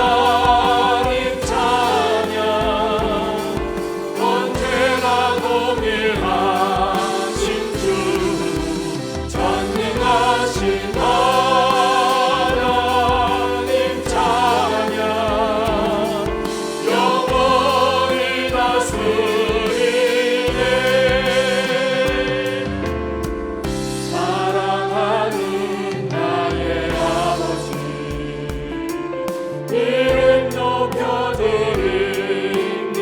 하나님 찬양 언제나 동일하신 주 전능하신 하나님 찬양 영원히 다스리네 사랑하는 나의 아버지 이름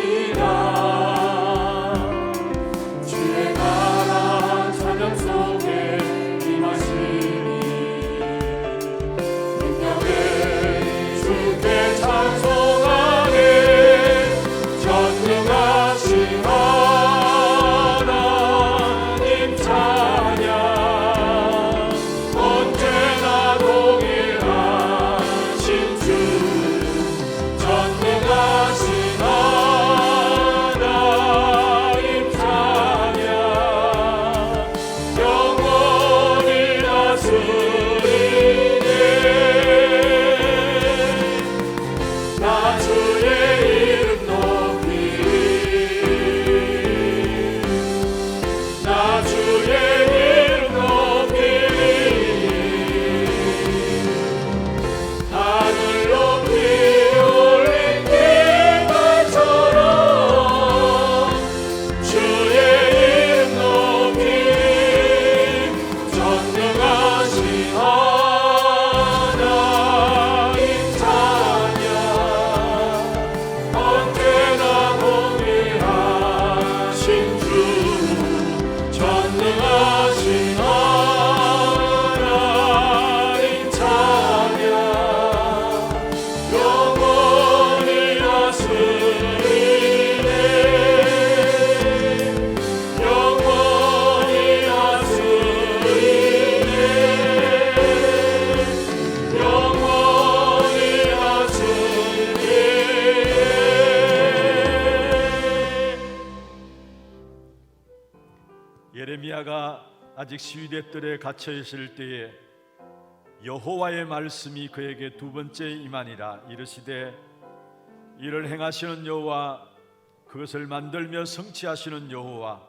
높여드립니다 주의 나라 찬양 속에 임하시니 능력의 주께 찬송하네 전능하신 하나님 찬양 언제나 동일하신 주 전능하신 하나님 찬양 영원히 다스리네 나 주의 이름 높이 나 주의 이름 높이 하늘 높이 올린 깃발처럼 주의 이름 높이 전능하신 하나님 찬양 언제나 동일하신 주 전능하신 하나님 찬양 영원히 다스리네 영원히 다스리네 영원히 다스리네 예레미야가 아직 시위대들에 갇혀 있을 때에 여호와의 말씀이 그에게 두 번째 임하니라. 이르시되 이를 행하시는 여호와 그것을 만들며 성취하시는 여호와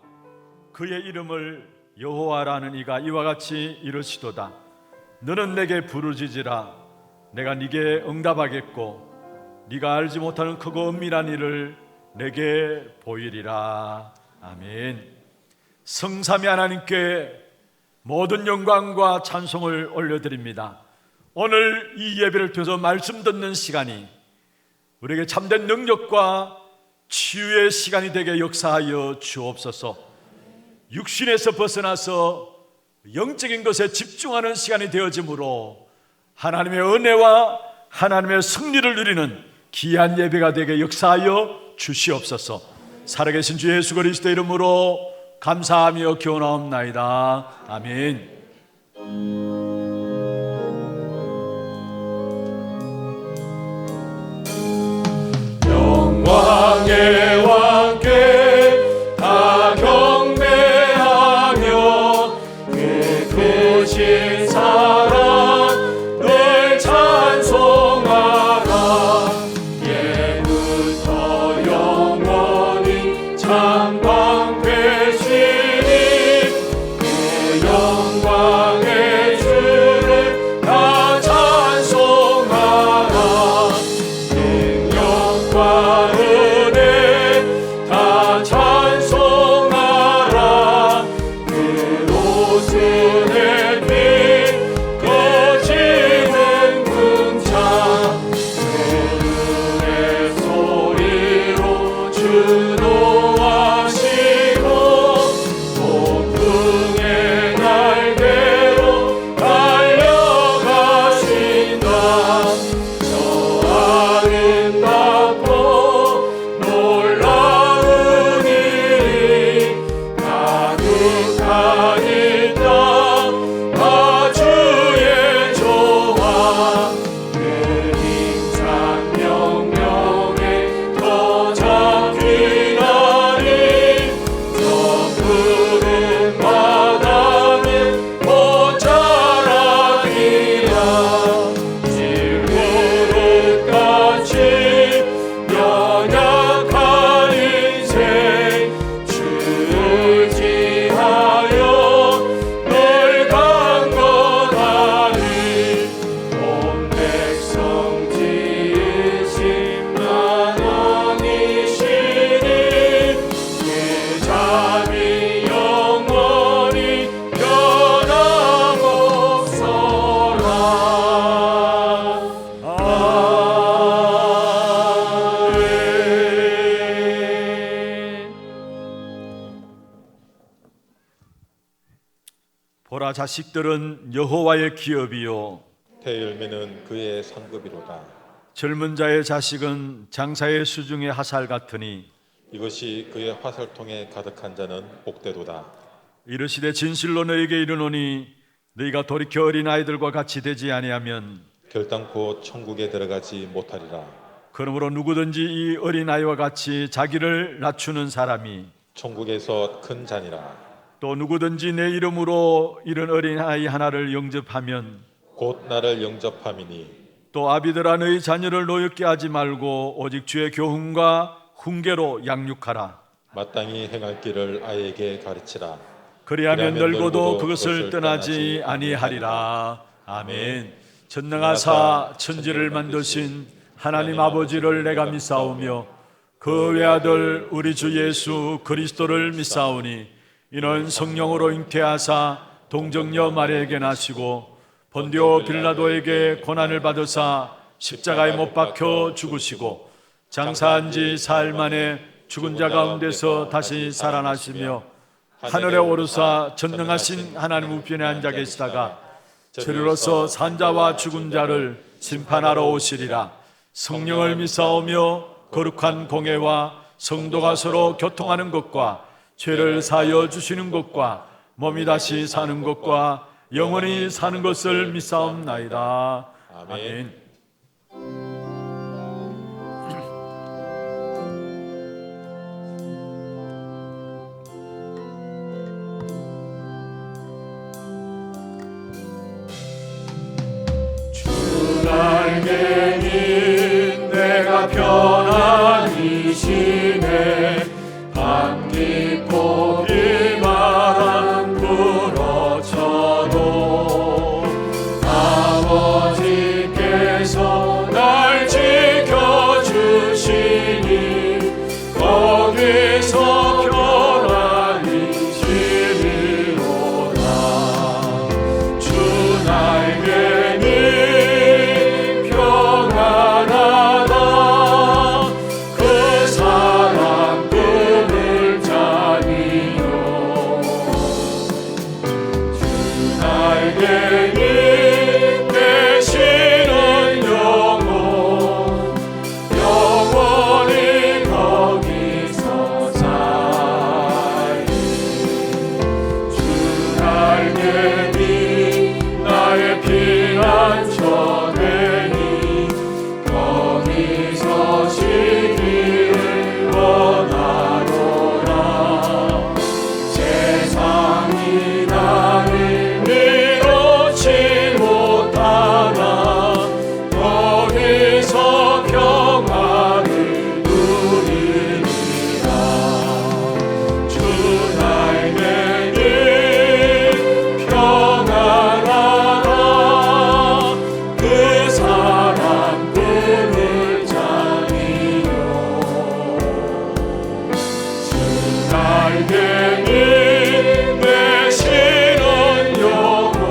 그의 이름을 여호와라는 이가 이와 같이 이르시도다. 너는 내게 부르짖으라. 내가 네게 응답하겠고 네가 알지 못하는 크고 은밀한 일을 내게 보이리라. 아멘. 성삼위 하나님께 모든 영광과 찬송을 올려드립니다. 오늘 이 예배를 통해서 말씀 듣는 시간이 우리에게 참된 능력과 치유의 시간이 되게 역사하여 주옵소서. 육신에서 벗어나서 영적인 것에 집중하는 시간이 되어지므로 하나님의 은혜와 하나님의 승리를 누리는 귀한 예배가 되게 역사하여 주시옵소서. 살아계신 주 예수 그리스도 이름으로 감사하며 기원하옵나이다. 아멘. 영광의 왕께 다 경배하며 그 크신 사랑 늘 찬송하라. 예부터 영원히 창광되시니 그 영광의 주를 다 찬송하라. 능력과 은혜 다 찬송하라. 그 노순의 빛 거지는 궁창 그 소리로 주도하시고 폭풍의 날개로 달려가신다. 저 아름답고 놀라운 일이 가득한 이 땅 다 주의 조화 그 힘찬 명령에 더 잡히나니 저 푸른 바다는 곧 자라리라. 질투 자식들은 여호와의 기업이요 대열매는 그의 상급이로다. 젊은 자의 자식은 장사의 수중의 하살 같으니 이것이 그의 화살통에 가득한 자는 복되도다. 이르시되 진실로 너에게 이르노니 너희가 돌이켜 어린 아이들과 같이 되지 아니하면 결단코 천국에 들어가지 못하리라. 그러므로 누구든지 이 어린 아이와 같이 자기를 낮추는 사람이 천국에서 큰 자니라. 또 누구든지 내 이름으로 이런 어린 아이 하나를 영접하면 곧 나를 영접함이니 또 아비들아 너희 자녀를 노엽게 하지 말고 오직 주의 교훈과 훈계로 양육하라. 마땅히 행할 길을 아이에게 가르치라. 그리하면 널고도 그것을 떠나지 아니하리라. 아멘. 전능하사 천지를 만드신 하나님 아버지를 내가 믿사오며 그 외아들 우리 주 예수 그리스도를 믿사오니 이는 성령으로 잉태하사 동정녀 마리아에게 나시고 본디오 빌라도에게 고난을 받으사 십자가에 못 박혀 죽으시고 장사한 지 사흘 만에 죽은 자 가운데서 다시 살아나시며 하늘에 오르사 전능하신 하나님 우편에 앉아 계시다가 저리로서 산자와 죽은 자를 심판하러 오시리라. 성령을 믿사오며 거룩한 공회와 성도가 서로 교통하는 것과 죄를 사하여 주시는 것과 몸이 다시 사는 것과 영원히 사는 것을 믿사옵나이다. 아멘. 날개는 내가 편안히 쉬네. 밤 깊고 비바람 불어쳐도 아버지께서 날 지켜주시니 거기서 편안히 쉬리로다. 주 날개는 평안하다. 그 사람 꿈을 자니요. 주 날개는 되시는 영혼 영원히 거기서 살리. 주 날개는 나의 피난처되니 거기서 쉬기를 원하노라. 세상이 나를 밀어치 못하나 거기서 평화를 누리리라. 주 날개는 평안하다. 그 사람 꿈을 자니요. 주 날개는 되시는 영혼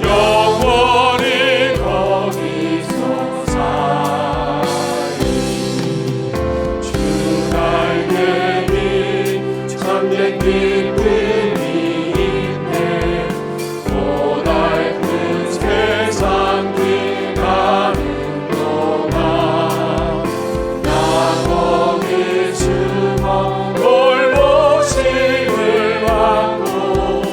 영원히 거기서 살리. 주 날개는 참된 기쁨이 있네. 고달픈 세상 길 가는 동안 나 거기 숨어 돌보심을 받고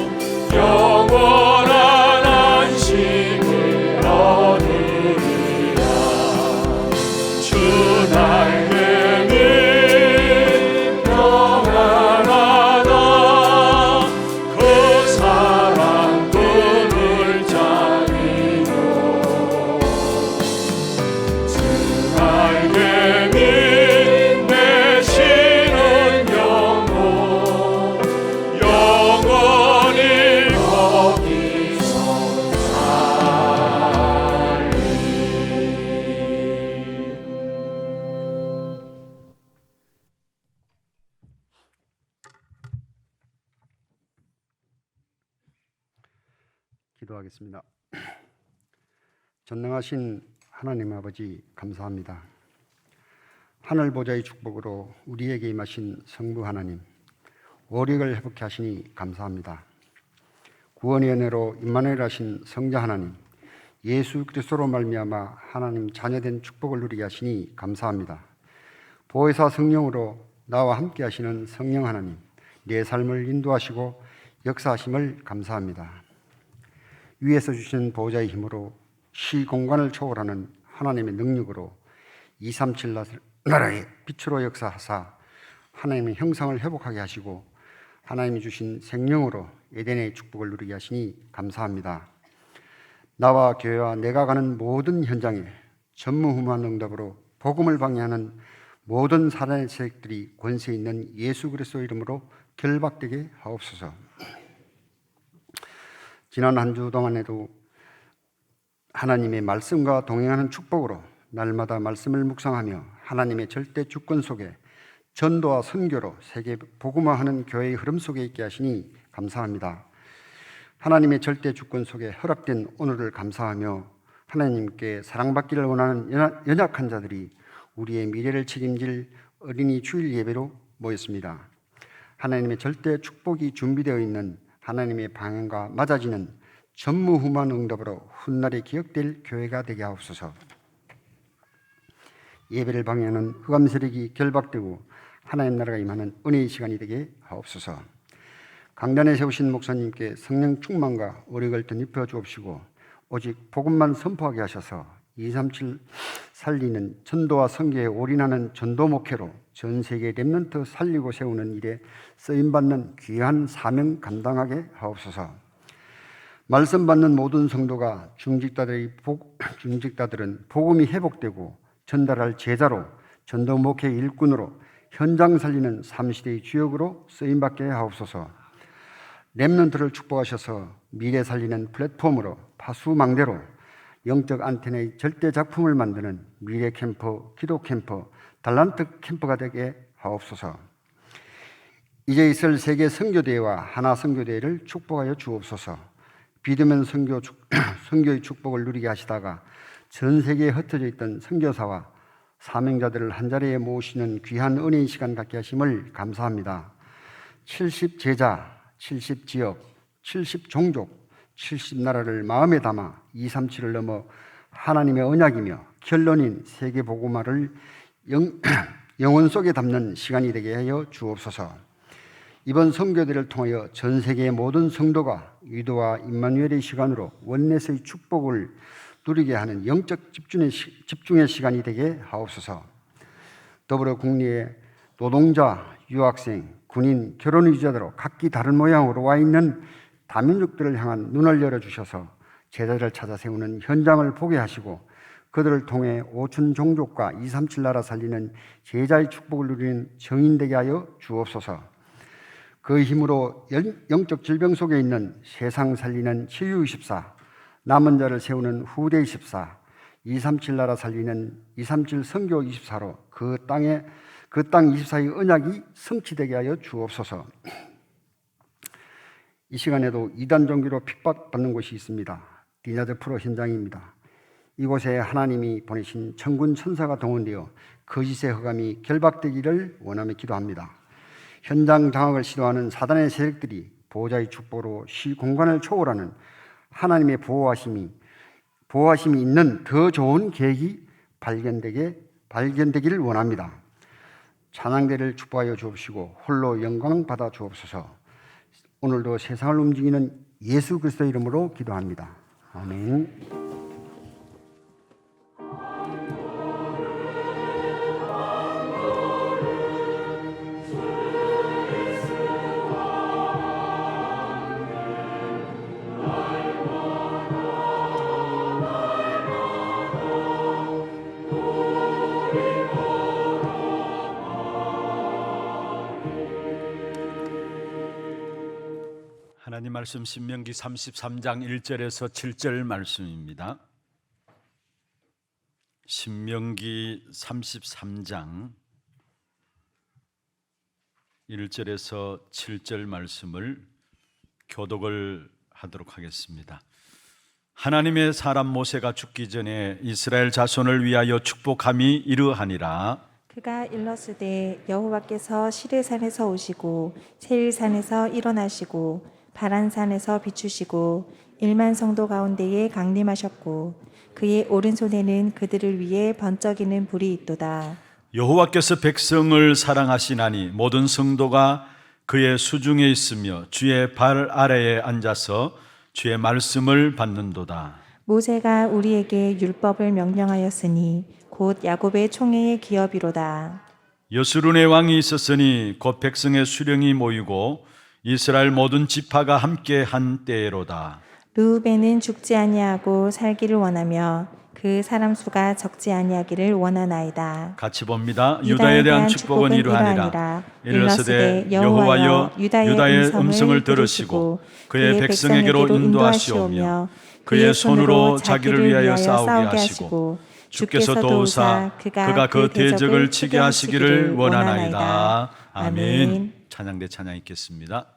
영원한 안식을 얻으리라. 주 날개는 평안하다. 그 사람 꿈을 자니요. 주 날개는 되시는 영혼 영원히 거기서 살리. 기도하겠습니다. 전능하신 하나님 아버지 감사합니다. 하늘 보좌의 축복으로 우리에게 임하신 성부 하나님, 오력을 회복케 하시니 감사합니다. 구원의 은혜로 임마누엘 하신 성자 하나님, 예수 그리스도로 말미암아 하나님 자녀된 축복을 누리게 하시니 감사합니다. 보혜사 성령으로 나와 함께 하시는 성령 하나님, 내 삶을 인도하시고 역사하심을 감사합니다. 위에서 주신 보호자의 힘으로 시 공간을 초월하는 하나님의 능력으로 237 나라의 빛으로 역사하사 하나님의 형상을 회복하게 하시고 하나님이 주신 생명으로 에덴의 축복을 누리게 하시니 감사합니다. 나와 교회와 내가 가는 모든 현장에 전무후무한 응답으로 복음을 방해하는 모든 사단의 세력들이 권세 있는 예수 그리스도 이름으로 결박되게 하옵소서. 지난 한 주 동안에도 하나님의 말씀과 동행하는 축복으로 날마다 말씀을 묵상하며 하나님의 절대 주권 속에 전도와 선교로 세계 복음화하는 교회의 흐름 속에 있게 하시니 감사합니다. 하나님의 절대 주권 속에 허락된 오늘을 감사하며 하나님께 사랑받기를 원하는 연약한 자들이 우리의 미래를 책임질 어린이 주일 예배로 모였습니다. 하나님의 절대 축복이 준비되어 있는 하나님의 방향과 맞아지는 전무후무한 응답으로 훗날에 기억될 교회가 되게 하옵소서. 예배를 방해하는 흑암 세력이 결박되고 하나님 나라가 임하는 은혜의 시간이 되게 하옵소서. 강단에 세우신 목사님께 성령 충만과 오력을 덧입혀 주옵시고 오직 복음만 선포하게 하셔서 237 살리는 전도와 선교에 올인하는 전도 목회로 전 세계 렘넌트 살리고 세우는 일에 쓰임받는 귀한 사명 감당하게 하옵소서. 말씀 받는 모든 성도가 중직자들은 복음이 회복되고 전달할 제자로 전도 목회 일꾼으로 현장 살리는 3시대의 주역으로 쓰임받게 하옵소서. 렘넌트를 축복하셔서 미래 살리는 플랫폼으로 파수망대로 영적 안테나의 절대 작품을 만드는 미래 캠프, 기도 캠프, 달란트 캠프가 되게 하옵소서. 이제 있을 세계 선교대회와 하나 선교대회를 축복하여 주옵소서. 비대면 선교의 축복을 누리게 하시다가 전 세계에 흩어져 있던 선교사와 사명자들을 한자리에 모으시는 귀한 은혜의 시간 갖게 하심을 감사합니다. 70제자, 70지역, 70종족, 70나라를 마음에 담아 237을 넘어 하나님의 언약이며 결론인 세계 복음화를 영혼 속에 담는 시간이 되게 하여 주옵소서. 이번 선교대를 통하여 전 세계의 모든 성도가 위도와 임마누엘의 시간으로 원넷의 축복을 누리게 하는 영적 집중의 시간이 되게 하옵소서. 더불어 국내에 노동자, 유학생, 군인, 결혼 유자대로 각기 다른 모양으로 와 있는 다민족들을 향한 눈을 열어주셔서 제자를 찾아 세우는 현장을 보게 하시고 그들을 통해 5천 종족과 237 나라 살리는 제자의 축복을 누리는 정인 되게 하여 주옵소서. 그 힘으로 영적 질병 속에 있는 세상 살리는 치유24, 남은 자를 세우는 후대24, 237 나라 살리는 237 선교 24로 그 땅 24의 언약이 성취되게 하여 주옵소서. 이 시간에도 이단 종교로 핍박받는 곳이 있습니다. 디나드 프로 현장입니다. 이곳에 하나님이 보내신 천군 천사가 동원되어 거짓의 흑암이 결박되기를 원하며 기도합니다. 현장 장악을 시도하는 사단의 세력들이 보호자의 축복으로 시 공간을 초월하는 하나님의 보호하심이 있는 더 좋은 계획이 발견되기를 원합니다. 찬양대를 축복하여 주옵시고 홀로 영광 받아 주옵소서. 오늘도 세상을 움직이는 예수 그리스도 이름으로 기도합니다. 아멘. 하나님 말씀 신명기 33장 1절에서 7절 말씀입니다. 신명기 33장 1절에서 7절 말씀을 교독을 하도록 하겠습니다. 하나님의 사람 모세가 죽기 전에 이스라엘 자손을 위하여 축복함이 이러하니라. 그가 일렀으되 여호와께서 시르산에서 오시고 세일산에서 일어나시고 바란산에서 비추시고 1만 성도 가운데에 강림하셨고 그의 오른손에는 그들을 위해 번쩍이는 불이 있도다. 여호와께서 백성을 사랑하시나니 모든 성도가 그의 수중에 있으며 주의 발 아래에 앉아서 주의 말씀을 받는도다. 모세가 우리에게 율법을 명령하였으니 곧 야곱의 총회의 기업이로다. 여수룬의 왕이 있었으니 곧 백성의 수령이 모이고 이스라엘 모든 지파가 함께 한 때로다. 르우벤은 죽지 아니하고 살기를 원하며 그 사람 수가 적지 아니하기를 원하나이다. 같이 봅니다. 유다에 대한 축복은 이러하니라. 이르시되 여호와여 유다의 음성을 들으시고 그의 백성에게로 인도하시오며 그의 손으로 자기를 위하여 싸우게 하시고 주께서 도우사 그가 그 대적을 치게 하시기를 원하나이다. 아멘. 찬양대 찬양 있겠습니다.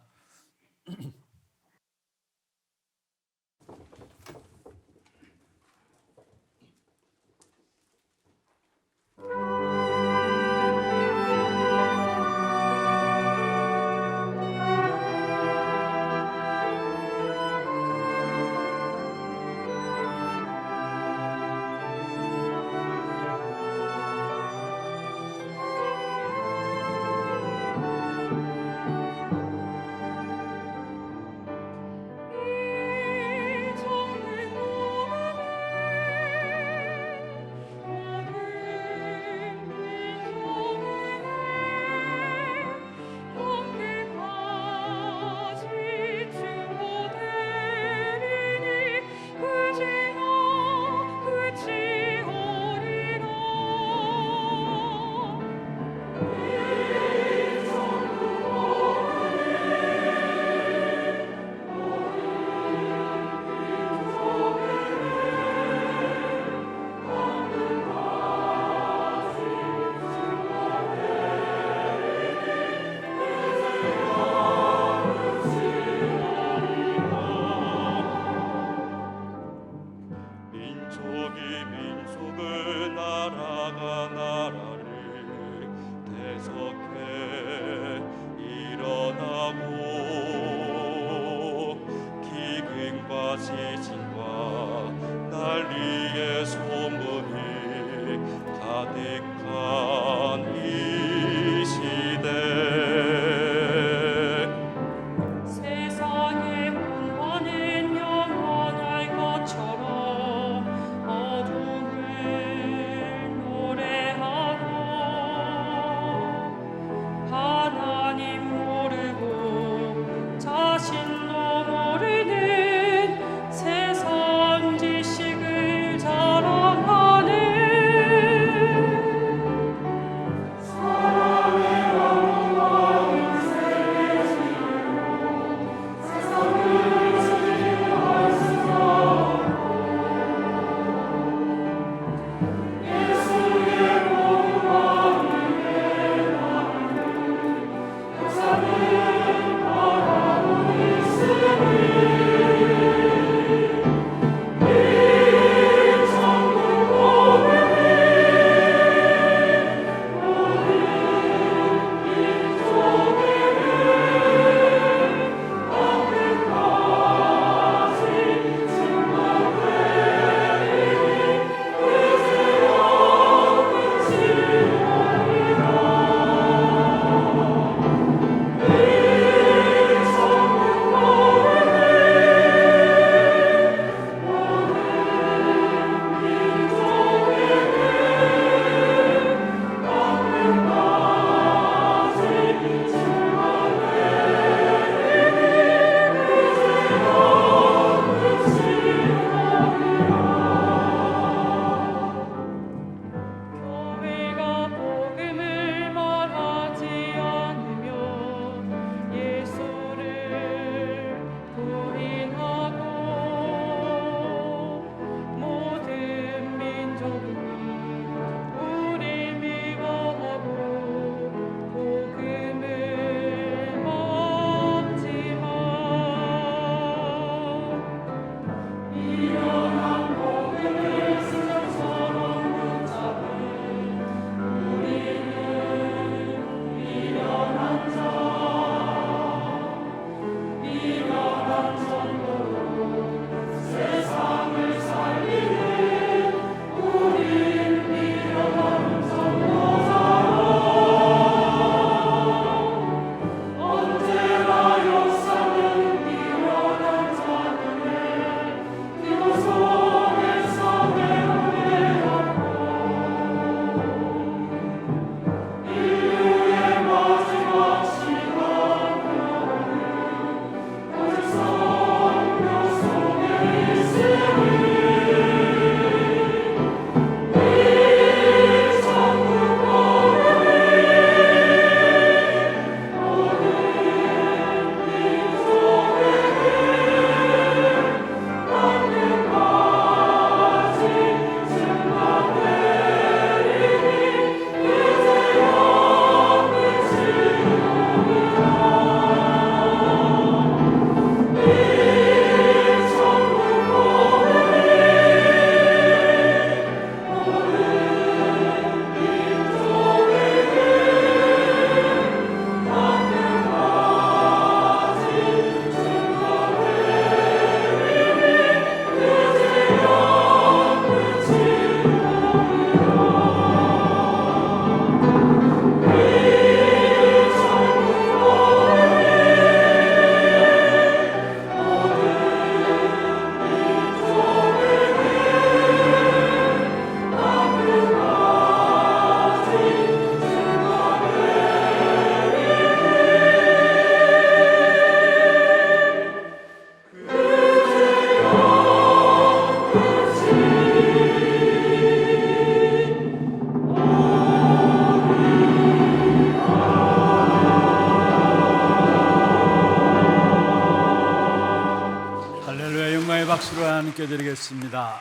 기도하겠습니다.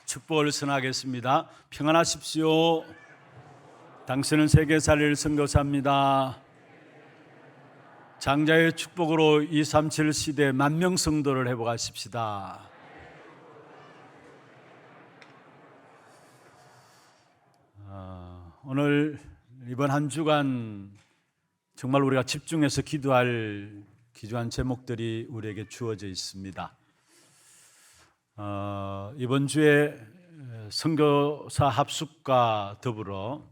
축복을 선하겠습니다. 평안하십시오. 당신은 세계살릴 선교사입니다. 장자의 축복으로 237 시대 만명 성도를 회복하십시다. 오늘 이번 한 주간 정말 우리가 집중해서 기도할 귀중한 제목들이 우리에게 주어져 있습니다. 이번 주에 선교사 합숙과 더불어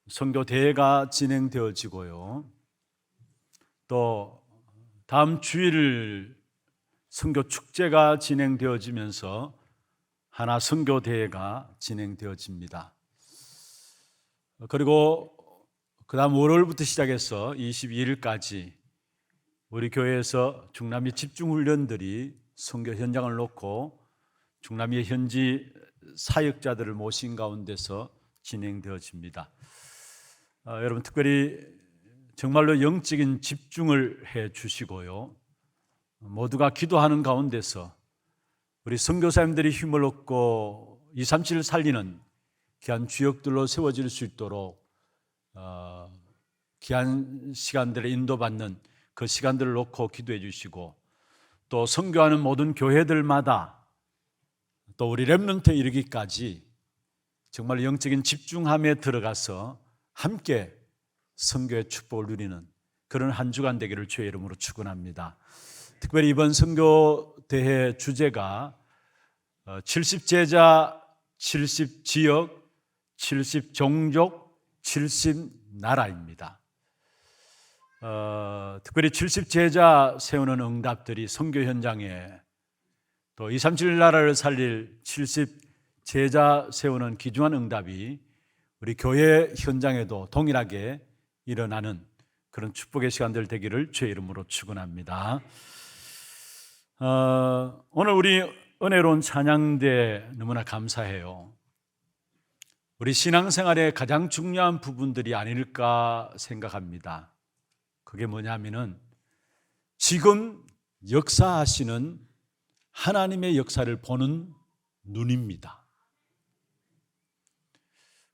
선교 대회가 진행되어지고요. 또 다음 주일 선교 축제가 진행되어지면서 하나 선교 대회가 진행되어집니다. 그리고 그 다음 월요일부터 시작해서 22일까지 우리 교회에서 중남미 집중훈련들이 선교 현장을 놓고 중남미의 현지 사역자들을 모신 가운데서 진행되어집니다. 여러분 특별히 정말로 영적인 집중을 해 주시고요. 모두가 기도하는 가운데서 우리 선교사님들이 힘을 얻고 237을 살리는 귀한 주역들로 세워질 수 있도록 귀한 시간들을 인도받는 그 시간들을 놓고 기도해 주시고 또 선교하는 모든 교회들마다 또 우리 렘넌트에 이르기까지 정말 영적인 집중함에 들어가서 함께 선교의 축복을 누리는 그런 한 주간 되기를 주의 이름으로 축원합니다. 특별히 이번 선교대회 주제가 70제자, 70지역, 70종족, 70나라입니다. 특별히 70제자 세우는 응답들이 선교 현장에 또 237 나라를 살릴 70제자 세우는 귀중한 응답이 우리 교회 현장에도 동일하게 일어나는 그런 축복의 시간들 되기를 주의 이름으로 축원합니다. 오늘 우리 은혜로운 찬양대 너무나 감사해요. 우리 신앙생활의 가장 중요한 부분들이 아닐까 생각합니다. 그게 뭐냐면은 지금 역사하시는 하나님의 역사를 보는 눈입니다.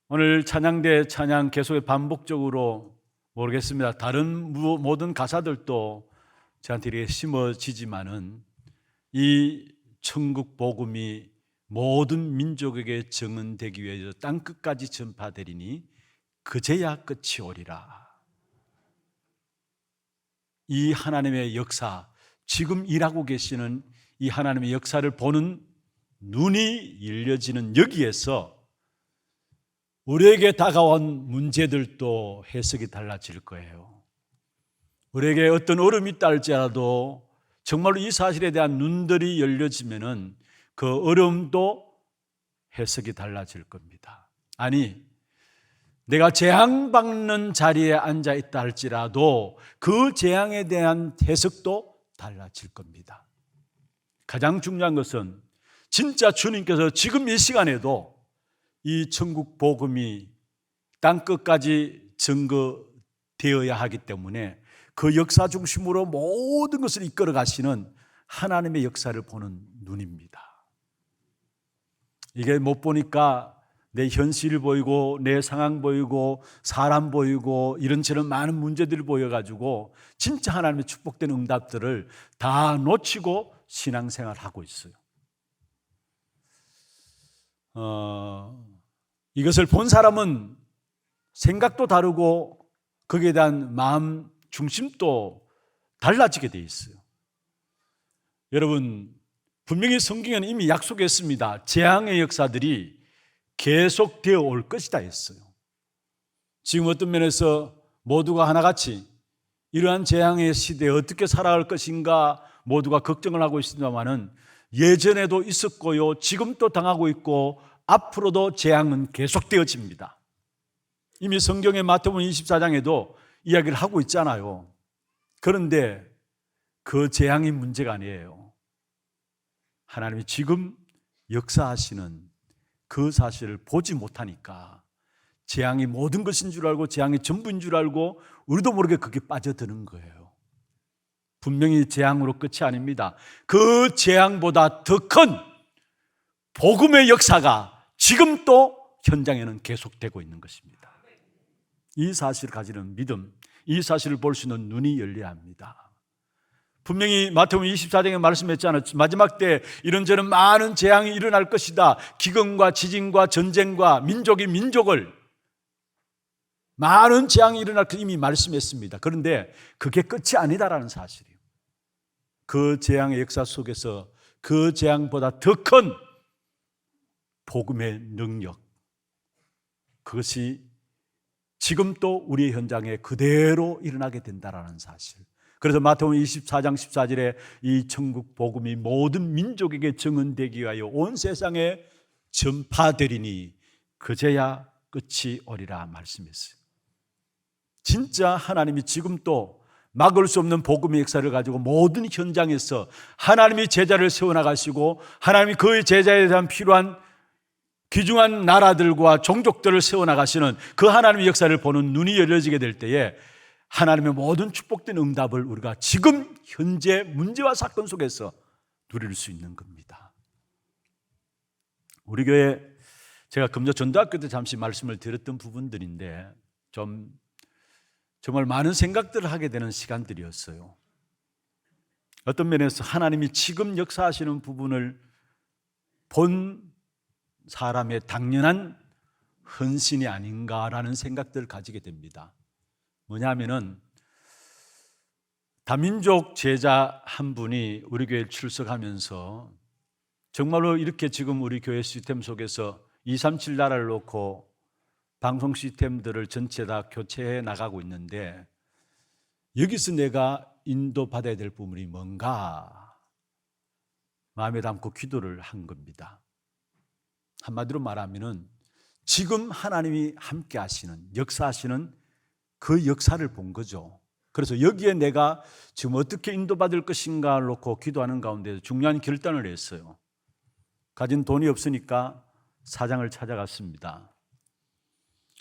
오늘 찬양대 찬양 계속 반복적으로 모르겠습니다. 다른 모든 가사들도 저한테 이렇게 심어지지만은 이 천국 복음이 모든 민족에게 증언되기 위해서 땅 끝까지 전파되리니 그제야 끝이 오리라. 이 하나님의 역사, 지금 일하고 계시는 이 하나님의 역사를 보는 눈이 열려지는 여기에서 우리에게 다가온 문제들도 해석이 달라질 거예요. 우리에게 어떤 어려움이 있다 할지라도 정말로 이 사실에 대한 눈들이 열려지면은 그 어려움도 해석이 달라질 겁니다. 아니, 내가 재앙받는 자리에 앉아 있다 할지라도 그 재앙에 대한 해석도 달라질 겁니다. 가장 중요한 것은 진짜 주님께서 지금 이 시간에도 이 천국 복음이 땅끝까지 증거되어야 하기 때문에 그 역사 중심으로 모든 것을 이끌어 가시는 하나님의 역사를 보는 눈입니다. 이게 못 보니까 내 현실 보이고 내 상황 보이고 사람 보이고 이런저런 많은 문제들이 보여가지고 진짜 하나님의 축복된 응답들을 다 놓치고 신앙생활을 하고 있어요. 이것을 본 사람은 생각도 다르고 거기에 대한 마음 중심도 달라지게 돼 있어요. 여러분, 분명히 성경에는 이미 약속했습니다. 재앙의 역사들이 계속되어 올 것이다 했어요. 지금 어떤 면에서 모두가 하나같이 이러한 재앙의 시대에 어떻게 살아갈 것인가 모두가 걱정을 하고 있습니다만은 예전에도 있었고요, 지금 또 당하고 있고 앞으로도 재앙은 계속되어집니다. 이미 성경의 마태복음 24장에도 이야기를 하고 있잖아요. 그런데 그 재앙이 문제가 아니에요. 하나님이 지금 역사하시는 그 사실을 보지 못하니까 재앙이 모든 것인 줄 알고 재앙이 전부인 줄 알고 우리도 모르게 그게 빠져드는 거예요. 분명히 재앙으로 끝이 아닙니다. 그 재앙보다 더 큰 복음의 역사가 지금 또 현장에는 계속되고 있는 것입니다. 이 사실을 가지는 믿음, 이 사실을 볼 수 있는 눈이 열려야 합니다. 분명히 마태복음 24장에 말씀했잖아요. 마지막 때 이런저런 많은 재앙이 일어날 것이다. 기근과 지진과 전쟁과 민족이 민족을 많은 재앙이 일어날 것 이미 말씀했습니다. 그런데 그게 끝이 아니다라는 사실이에요. 그 재앙의 역사 속에서 그 재앙보다 더 큰 복음의 능력, 그것이 지금 또 우리의 현장에 그대로 일어나게 된다라는 사실. 그래서 마태복음 24장 14절에 이 천국 복음이 모든 민족에게 증언되기 위하여 온 세상에 전파되리니 그제야 끝이 오리라 말씀했어요. 진짜 하나님이 지금 또 막을 수 없는 복음의 역사를 가지고 모든 현장에서 하나님이 제자를 세워나가시고 하나님이 그의 제자에 대한 필요한 귀중한 나라들과 종족들을 세워나가시는 그 하나님의 역사를 보는 눈이 열려지게 될 때에 하나님의 모든 축복된 응답을 우리가 지금 현재 문제와 사건 속에서 누릴 수 있는 겁니다. 우리 교회 제가 금저 전도학교 때 잠시 말씀을 드렸던 부분들인데 정말 많은 생각들을 하게 되는 시간들이었어요. 어떤 면에서 하나님이 지금 역사하시는 부분을 본 사람의 당연한 헌신이 아닌가라는 생각들을 가지게 됩니다. 뭐냐면은 다민족 제자 한 분이 우리 교회에 출석하면서 정말로 이렇게 지금 우리 교회 시스템 속에서 237 나라를 놓고 방송 시스템들을 전체 다 교체해 나가고 있는데 여기서 내가 인도받아야 될 부분이 뭔가 마음에 담고 기도를 한 겁니다. 한마디로 말하면은 지금 하나님이 함께 하시는, 역사하시는 그 역사를 본 거죠. 그래서 여기에 내가 지금 어떻게 인도받을 것인가를 놓고 기도하는 가운데 중요한 결단을 했어요. 가진 돈이 없으니까 사장을 찾아갔습니다.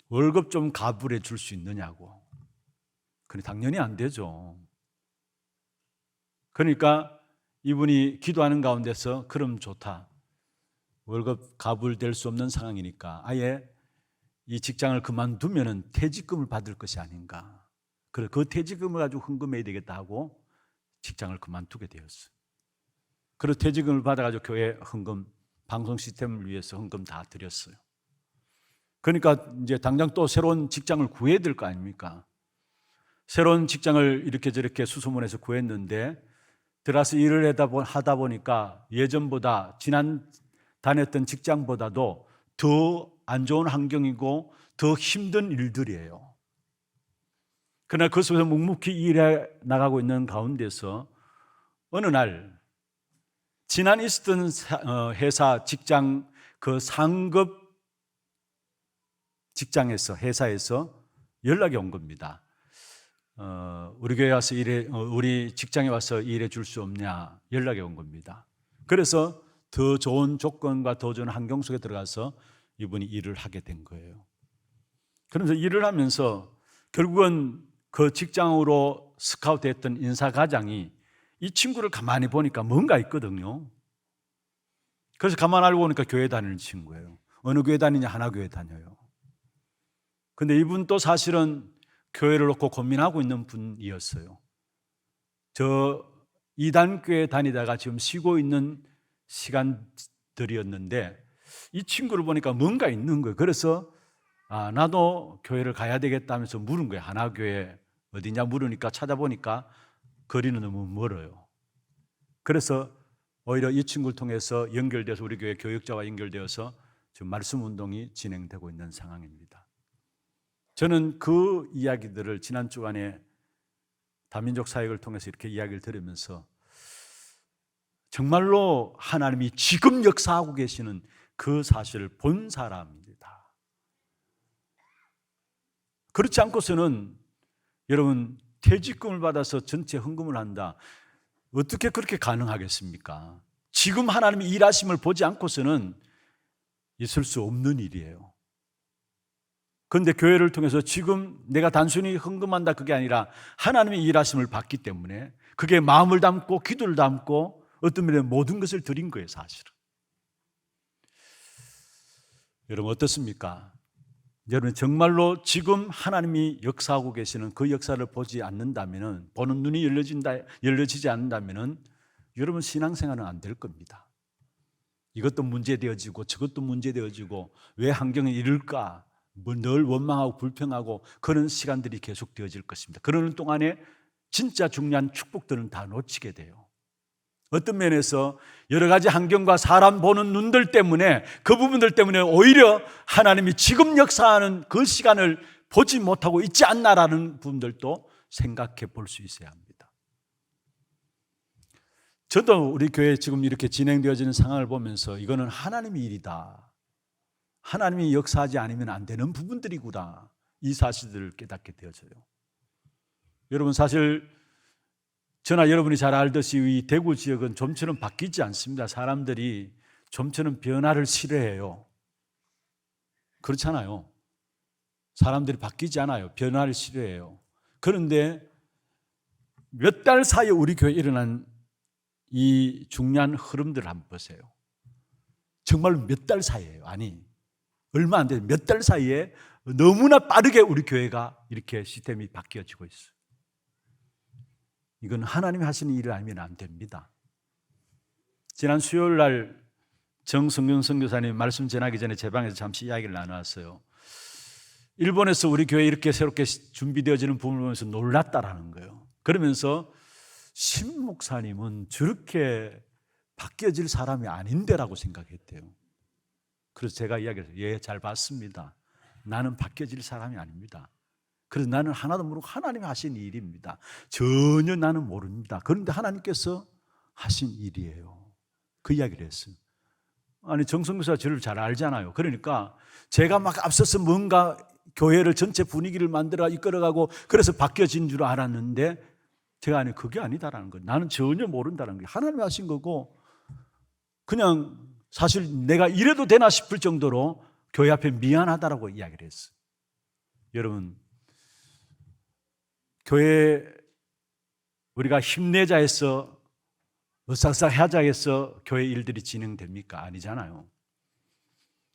월급 좀 가불해 줄 수 있느냐고. 근데 당연히 안 되죠. 그러니까 이분이 기도하는 가운데서 그럼 좋다. 월급 가불될 수 없는 상황이니까 아예 이 직장을 그만두면은 퇴직금을 받을 것이 아닌가. 그래서 그 퇴직금을 가지고 헌금해야 되겠다 하고 직장을 그만두게 되었어요. 그래서 퇴직금을 받아가지고 교회 헌금, 방송 시스템을 위해서 헌금 다 드렸어요. 그러니까 이제 당장 또 새로운 직장을 구해야 될 거 아닙니까? 새로운 직장을 이렇게 저렇게 수소문해서 구했는데 들어가서 일을 하다 보니까 예전보다 지난 다녔던 직장보다도 더 안 좋은 환경이고 더 힘든 일들이에요. 그러나 그 속에서 묵묵히 일해 나가고 있는 가운데서 어느 날 지난 있었던 회사 직장 그 상급 직장에서 회사에서 연락이 온 겁니다. 우리 교회 와서 우리 직장에 와서 일해 줄 수 없냐 연락이 온 겁니다. 그래서 더 좋은 조건과 더 좋은 환경 속에 들어가서 이분이 일을 하게 된 거예요. 그러면서 일을 하면서 결국은 그 직장으로 스카우트했던 인사과장이 이 친구를 가만히 보니까 뭔가 있거든요. 그래서 가만히 알고 보니까 교회 다니는 친구예요. 어느 교회 다니냐? 하나교회 다녀요. 근데 이분도 사실은 교회를 놓고 고민하고 있는 분이었어요. 저 이단교회 다니다가 지금 쉬고 있는 시간들이었는데 이 친구를 보니까 뭔가 있는 거예요. 그래서 나도 교회를 가야 되겠다 하면서 물은 거예요. 하나교회 어디냐 물으니까 찾아보니까 거리는 너무 멀어요. 그래서 오히려 이 친구를 통해서 연결돼서 우리 교회 교역자와 연결되어서 지금 말씀 운동이 진행되고 있는 상황입니다. 저는 그 이야기들을 지난 주간에 다민족 사역을 통해서 이렇게 이야기를 들으면서 정말로 하나님이 지금 역사하고 계시는 그 사실을 본 사람입니다. 그렇지 않고서는 여러분 퇴직금을 받아서 전체 헌금을 한다. 어떻게 그렇게 가능하겠습니까? 지금 하나님이 일하심을 보지 않고서는 있을 수 없는 일이에요. 그런데 교회를 통해서 지금 내가 단순히 헌금한다 그게 아니라 하나님의 일하심을 받기 때문에 그게 마음을 담고 기도를 담고 어떤 면에 모든 것을 드린 거예요, 사실은. 여러분 어떻습니까? 여러분 정말로 지금 하나님이 역사하고 계시는 그 역사를 보지 않는다면, 보는 눈이 열려지지 않는다면 여러분 신앙생활은 안 될 겁니다. 이것도 문제되어지고 저것도 문제되어지고 왜 환경이 이럴까? 늘 원망하고 불평하고 그런 시간들이 계속되어질 것입니다. 그러는 동안에 진짜 중요한 축복들은 다 놓치게 돼요. 어떤 면에서 여러 가지 환경과 사람 보는 눈들 때문에, 그 부분들 때문에 오히려 하나님이 지금 역사하는 그 시간을 보지 못하고 있지 않나라는 부분들도 생각해 볼 수 있어야 합니다. 저도 우리 교회 지금 이렇게 진행되어지는 상황을 보면서 이거는 하나님의 일이다, 하나님이 역사하지 않으면 안 되는 부분들이구나, 이 사실들을 깨닫게 되어져요. 여러분 사실 저나 여러분이 잘 알듯이 이 대구 지역은 좀처럼 바뀌지 않습니다. 사람들이 좀처럼 변화를 싫어해요. 그렇잖아요. 사람들이 바뀌지 않아요. 변화를 싫어해요. 그런데 몇 달 사이에 우리 교회에 일어난 이 중요한 흐름들을 한번 보세요. 정말 몇 달 사이에요. 아니 얼마 안 돼요. 몇 달 사이에 너무나 빠르게 우리 교회가 이렇게 시스템이 바뀌어지고 있어요. 이건 하나님이 하시는 일을 알면 안 됩니다. 지난 수요일 날 정성균 선교사님 말씀 전하기 전에 제 방에서 잠시 이야기를 나누었어요. 일본에서 우리 교회 이렇게 새롭게 준비되어지는 부분을 보면서 놀랐다라는 거예요. 그러면서 신 목사님은 저렇게 바뀌어질 사람이 아닌데라고 생각했대요. 그래서 제가 이야기했어요. 예, 잘 봤습니다. 나는 바뀌어질 사람이 아닙니다. 그래서 나는 하나도 모르고 하나님이 하신 일입니다. 전혀 나는 모릅니다. 그런데 하나님께서 하신 일이에요. 그 이야기를 했어요. 아니 정성교사 저를 잘 알잖아요. 그러니까 제가 막 앞서서 뭔가 교회를 전체 분위기를 만들어 이끌어가고 그래서 바뀌어진 줄 알았는데 제가 아니 그게 아니다라는 거예요. 나는 전혀 모른다는 거예요. 하나님이 하신 거고 그냥 사실 내가 이래도 되나 싶을 정도로 교회 앞에 미안하다라고 이야기를 했어요. 여러분 교회 우리가 힘내자 해서 으싹싹하자 해서 교회 일들이 진행됩니까? 아니잖아요.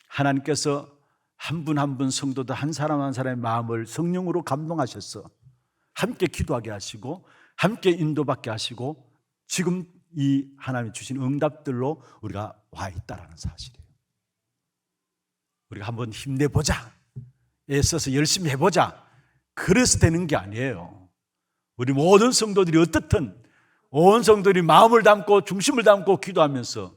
하나님께서 한 분 한 분 성도들 한 사람 한 사람의 마음을 성령으로 감동하셔서 함께 기도하게 하시고 함께 인도받게 하시고 지금 이 하나님이 주신 응답들로 우리가 와 있다는 사실이에요. 우리가 한번 힘내보자, 애써서 열심히 해보자, 그래서 되는 게 아니에요. 우리 모든 성도들이 어떻든 온 성도들이 마음을 담고 중심을 담고 기도하면서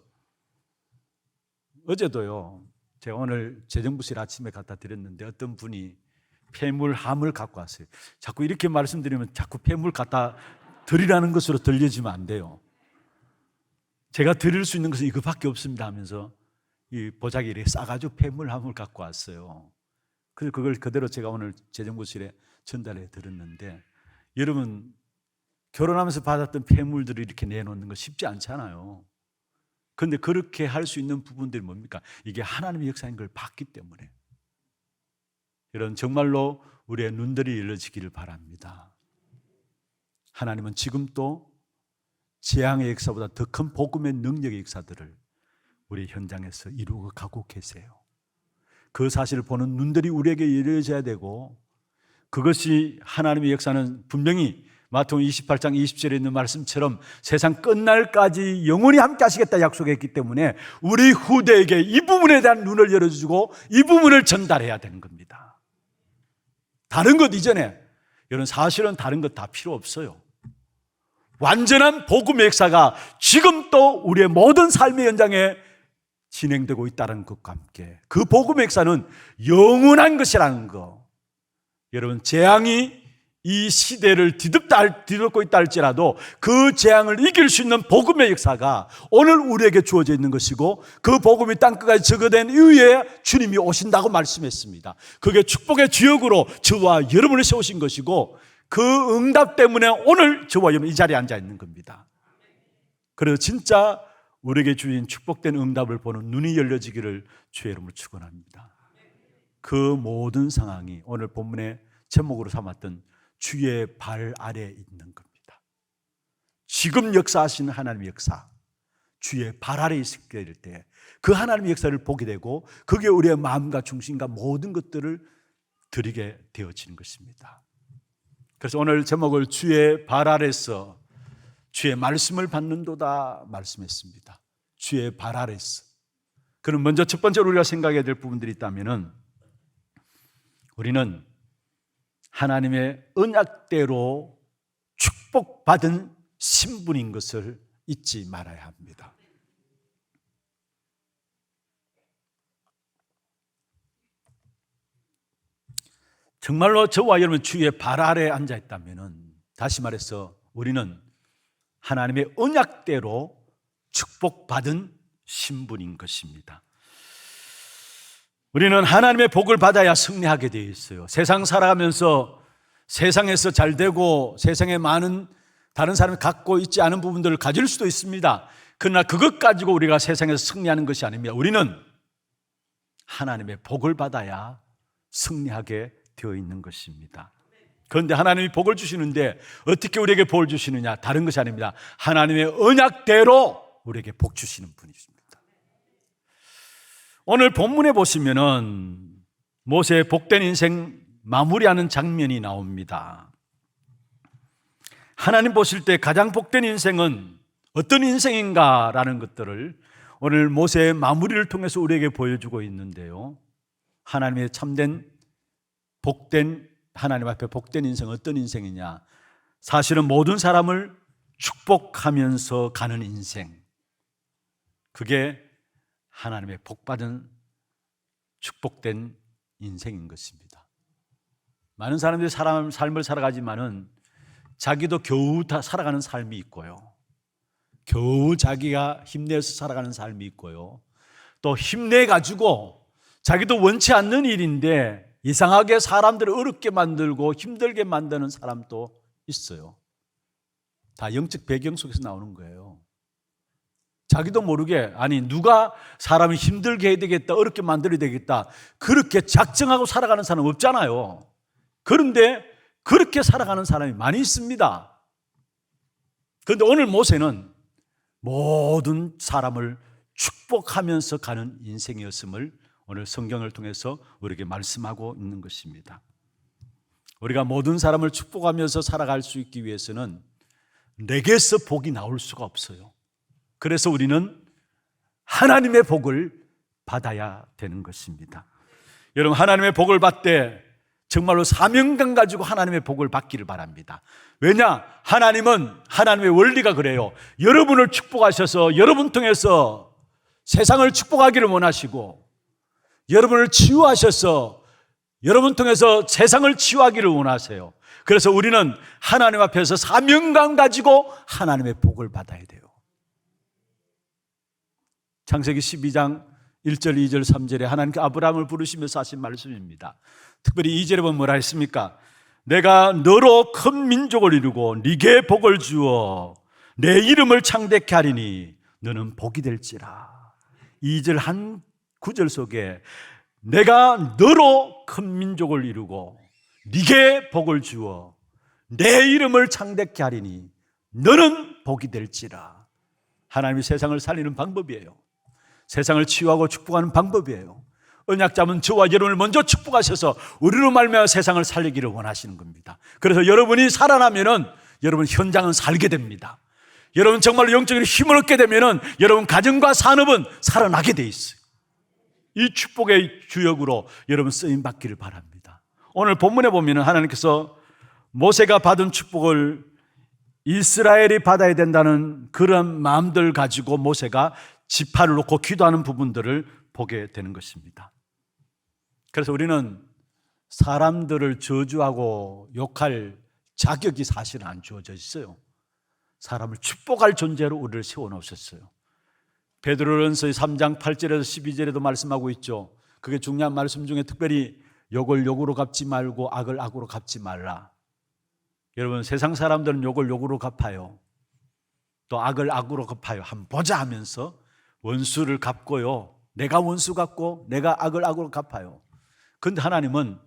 어제도요 제가 오늘 재정부실 아침에 갖다 드렸는데 어떤 분이 폐물함을 갖고 왔어요. 자꾸 이렇게 말씀드리면 자꾸 폐물 갖다 드리라는 것으로 들려지면 안 돼요. 제가 드릴 수 있는 것은 이거밖에 없습니다 하면서 이 보자기 이렇게 싸가지고 폐물함을 갖고 왔어요. 그래서 그걸 그대로 제가 오늘 재정부실에 전달해 드렸는데 여러분 결혼하면서 받았던 폐물들을 이렇게 내놓는 거 쉽지 않잖아요. 그런데 그렇게 할 수 있는 부분들이 뭡니까? 이게 하나님의 역사인 걸 봤기 때문에. 여러분 정말로 우리의 눈들이 열려지기를 바랍니다. 하나님은 지금 또 재앙의 역사보다 더 큰 복음의 능력의 역사들을 우리 현장에서 이루어 가고 계세요. 그 사실을 보는 눈들이 우리에게 열려져야 되고 그것이 하나님의 역사는 분명히 마태복음 28장 20절에 있는 말씀처럼 세상 끝날까지 영원히 함께 하시겠다 약속했기 때문에 우리 후대에게 이 부분에 대한 눈을 열어주고 이 부분을 전달해야 되는 겁니다. 다른 것 이전에 여러분 사실은 다른 것 다 필요 없어요. 완전한 복음의 역사가 지금 또 우리의 모든 삶의 현장에 진행되고 있다는 것과 함께 그 복음의 역사는 영원한 것이라는 거. 여러분 재앙이 이 시대를 뒤덮고 있다 할지라도 그 재앙을 이길 수 있는 복음의 역사가 오늘 우리에게 주어져 있는 것이고 그 복음이 땅끝까지 적어된 이후에 주님이 오신다고 말씀했습니다. 그게 축복의 주역으로 저와 여러분을 세우신 것이고 그 응답 때문에 오늘 저와 여러분 이 자리에 앉아 있는 겁니다. 그래서 진짜 우리에게 주신 축복된 응답을 보는 눈이 열려지기를 주의 이름으로 축원합니다. 그 모든 상황이 오늘 본문의 제목으로 삼았던 주의 발 아래에 있는 겁니다. 지금 역사하시는 하나님의 역사, 주의 발 아래에 있게 될 때 그 하나님의 역사를 보게 되고 그게 우리의 마음과 중심과 모든 것들을 드리게 되어지는 것입니다. 그래서 오늘 제목을 주의 발 아래서 주의 말씀을 받는도다 말씀했습니다. 주의 발 아래서. 그럼 먼저 첫 번째로 우리가 생각해야 될 부분들이 있다면 우리는 하나님의 언약대로 축복받은 신분인 것을 잊지 말아야 합니다. 정말로 저와 여러분 주의 발 아래에 앉아 있다면, 다시 말해서 우리는 하나님의 언약대로 축복받은 신분인 것입니다. 우리는 하나님의 복을 받아야 승리하게 되어 있어요. 세상 살아가면서 세상에서 잘 되고 세상에 많은 다른 사람이 갖고 있지 않은 부분들을 가질 수도 있습니다. 그러나 그것 가지고 우리가 세상에서 승리하는 것이 아닙니다. 우리는 하나님의 복을 받아야 승리하게 되어 있는 것입니다. 그런데 하나님이 복을 주시는데 어떻게 우리에게 복을 주시느냐? 다른 것이 아닙니다. 하나님의 언약대로 우리에게 복 주시는 분이십니다. 오늘 본문에 보시면은 모세의 복된 인생 마무리하는 장면이 나옵니다. 하나님 보실 때 가장 복된 인생은 어떤 인생인가라는 것들을 오늘 모세의 마무리를 통해서 우리에게 보여주고 있는데요. 하나님의 참된 복된, 하나님 앞에 복된 인생은 어떤 인생이냐? 사실은 모든 사람을 축복하면서 가는 인생, 그게 하나님의 복받은 축복된 인생인 것입니다. 많은 사람들이 삶을 살아가지만은 자기도 겨우 다 살아가는 삶이 있고요, 겨우 자기가 힘내서 살아가는 삶이 있고요, 또 힘내가지고 자기도 원치 않는 일인데 이상하게 사람들을 어렵게 만들고 힘들게 만드는 사람도 있어요. 다 영적 배경 속에서 나오는 거예요. 자기도 모르게, 아니 누가 사람을 힘들게 해야 되겠다, 어렵게 만들어야 되겠다, 그렇게 작정하고 살아가는 사람 없잖아요. 그런데 그렇게 살아가는 사람이 많이 있습니다. 그런데 오늘 모세는 모든 사람을 축복하면서 가는 인생이었음을 오늘 성경을 통해서 우리에게 말씀하고 있는 것입니다. 우리가 모든 사람을 축복하면서 살아갈 수 있기 위해서는 내게서 복이 나올 수가 없어요. 그래서 우리는 하나님의 복을 받아야 되는 것입니다. 여러분, 하나님의 복을 받되 정말로 사명감 가지고 하나님의 복을 받기를 바랍니다. 왜냐? 하나님은, 하나님의 원리가 그래요. 여러분을 축복하셔서 여러분 통해서 세상을 축복하기를 원하시고, 여러분을 치유하셔서 여러분 통해서 세상을 치유하기를 원하세요. 그래서 우리는 하나님 앞에서 사명감 가지고 하나님의 복을 받아야 돼요. 창세기 12장 1절, 2절, 3절에 하나님께 아브라함을 부르시면서 하신 말씀입니다. 특별히 2절에 보면 뭐라 했습니까? 내가 너로 큰 민족을 이루고 네게 복을 주어 내 이름을 창대케 하리니 너는 복이 될지라. 2절 한 구절 속에 내가 너로 큰 민족을 이루고 네게 복을 주어 내 이름을 창대케 하리니 너는 복이 될지라. 하나님이 세상을 살리는 방법이에요. 세상을 치유하고 축복하는 방법이에요. 언약 잡은 저와 여러분을 먼저 축복하셔서 우리로 말미암아 세상을 살리기를 원하시는 겁니다. 그래서 여러분이 살아나면은 여러분 현장은 살게 됩니다. 여러분 정말로 영적으로 힘을 얻게 되면은 여러분 가정과 산업은 살아나게 돼 있어요. 이 축복의 주역으로 여러분 쓰임 받기를 바랍니다. 오늘 본문에 보면은 하나님께서 모세가 받은 축복을 이스라엘이 받아야 된다는 그런 마음들 가지고 모세가 지파를 놓고 기도하는 부분들을 보게 되는 것입니다. 그래서 우리는 사람들을 저주하고 욕할 자격이 사실은 안 주어져 있어요. 사람을 축복할 존재로 우리를 세워놓으셨어요. 베드로전서 3장 8절에서 12절에도 말씀하고 있죠. 그게 중요한 말씀 중에 특별히 욕을 욕으로 갚지 말고 악을 악으로 갚지 말라. 여러분, 세상 사람들은 욕을 욕으로 갚아요. 또 악을 악으로 갚아요. 한번 보자 하면서 원수를 갚고요, 내가 원수 갚고 내가 악을 악으로 갚아요. 그런데 하나님은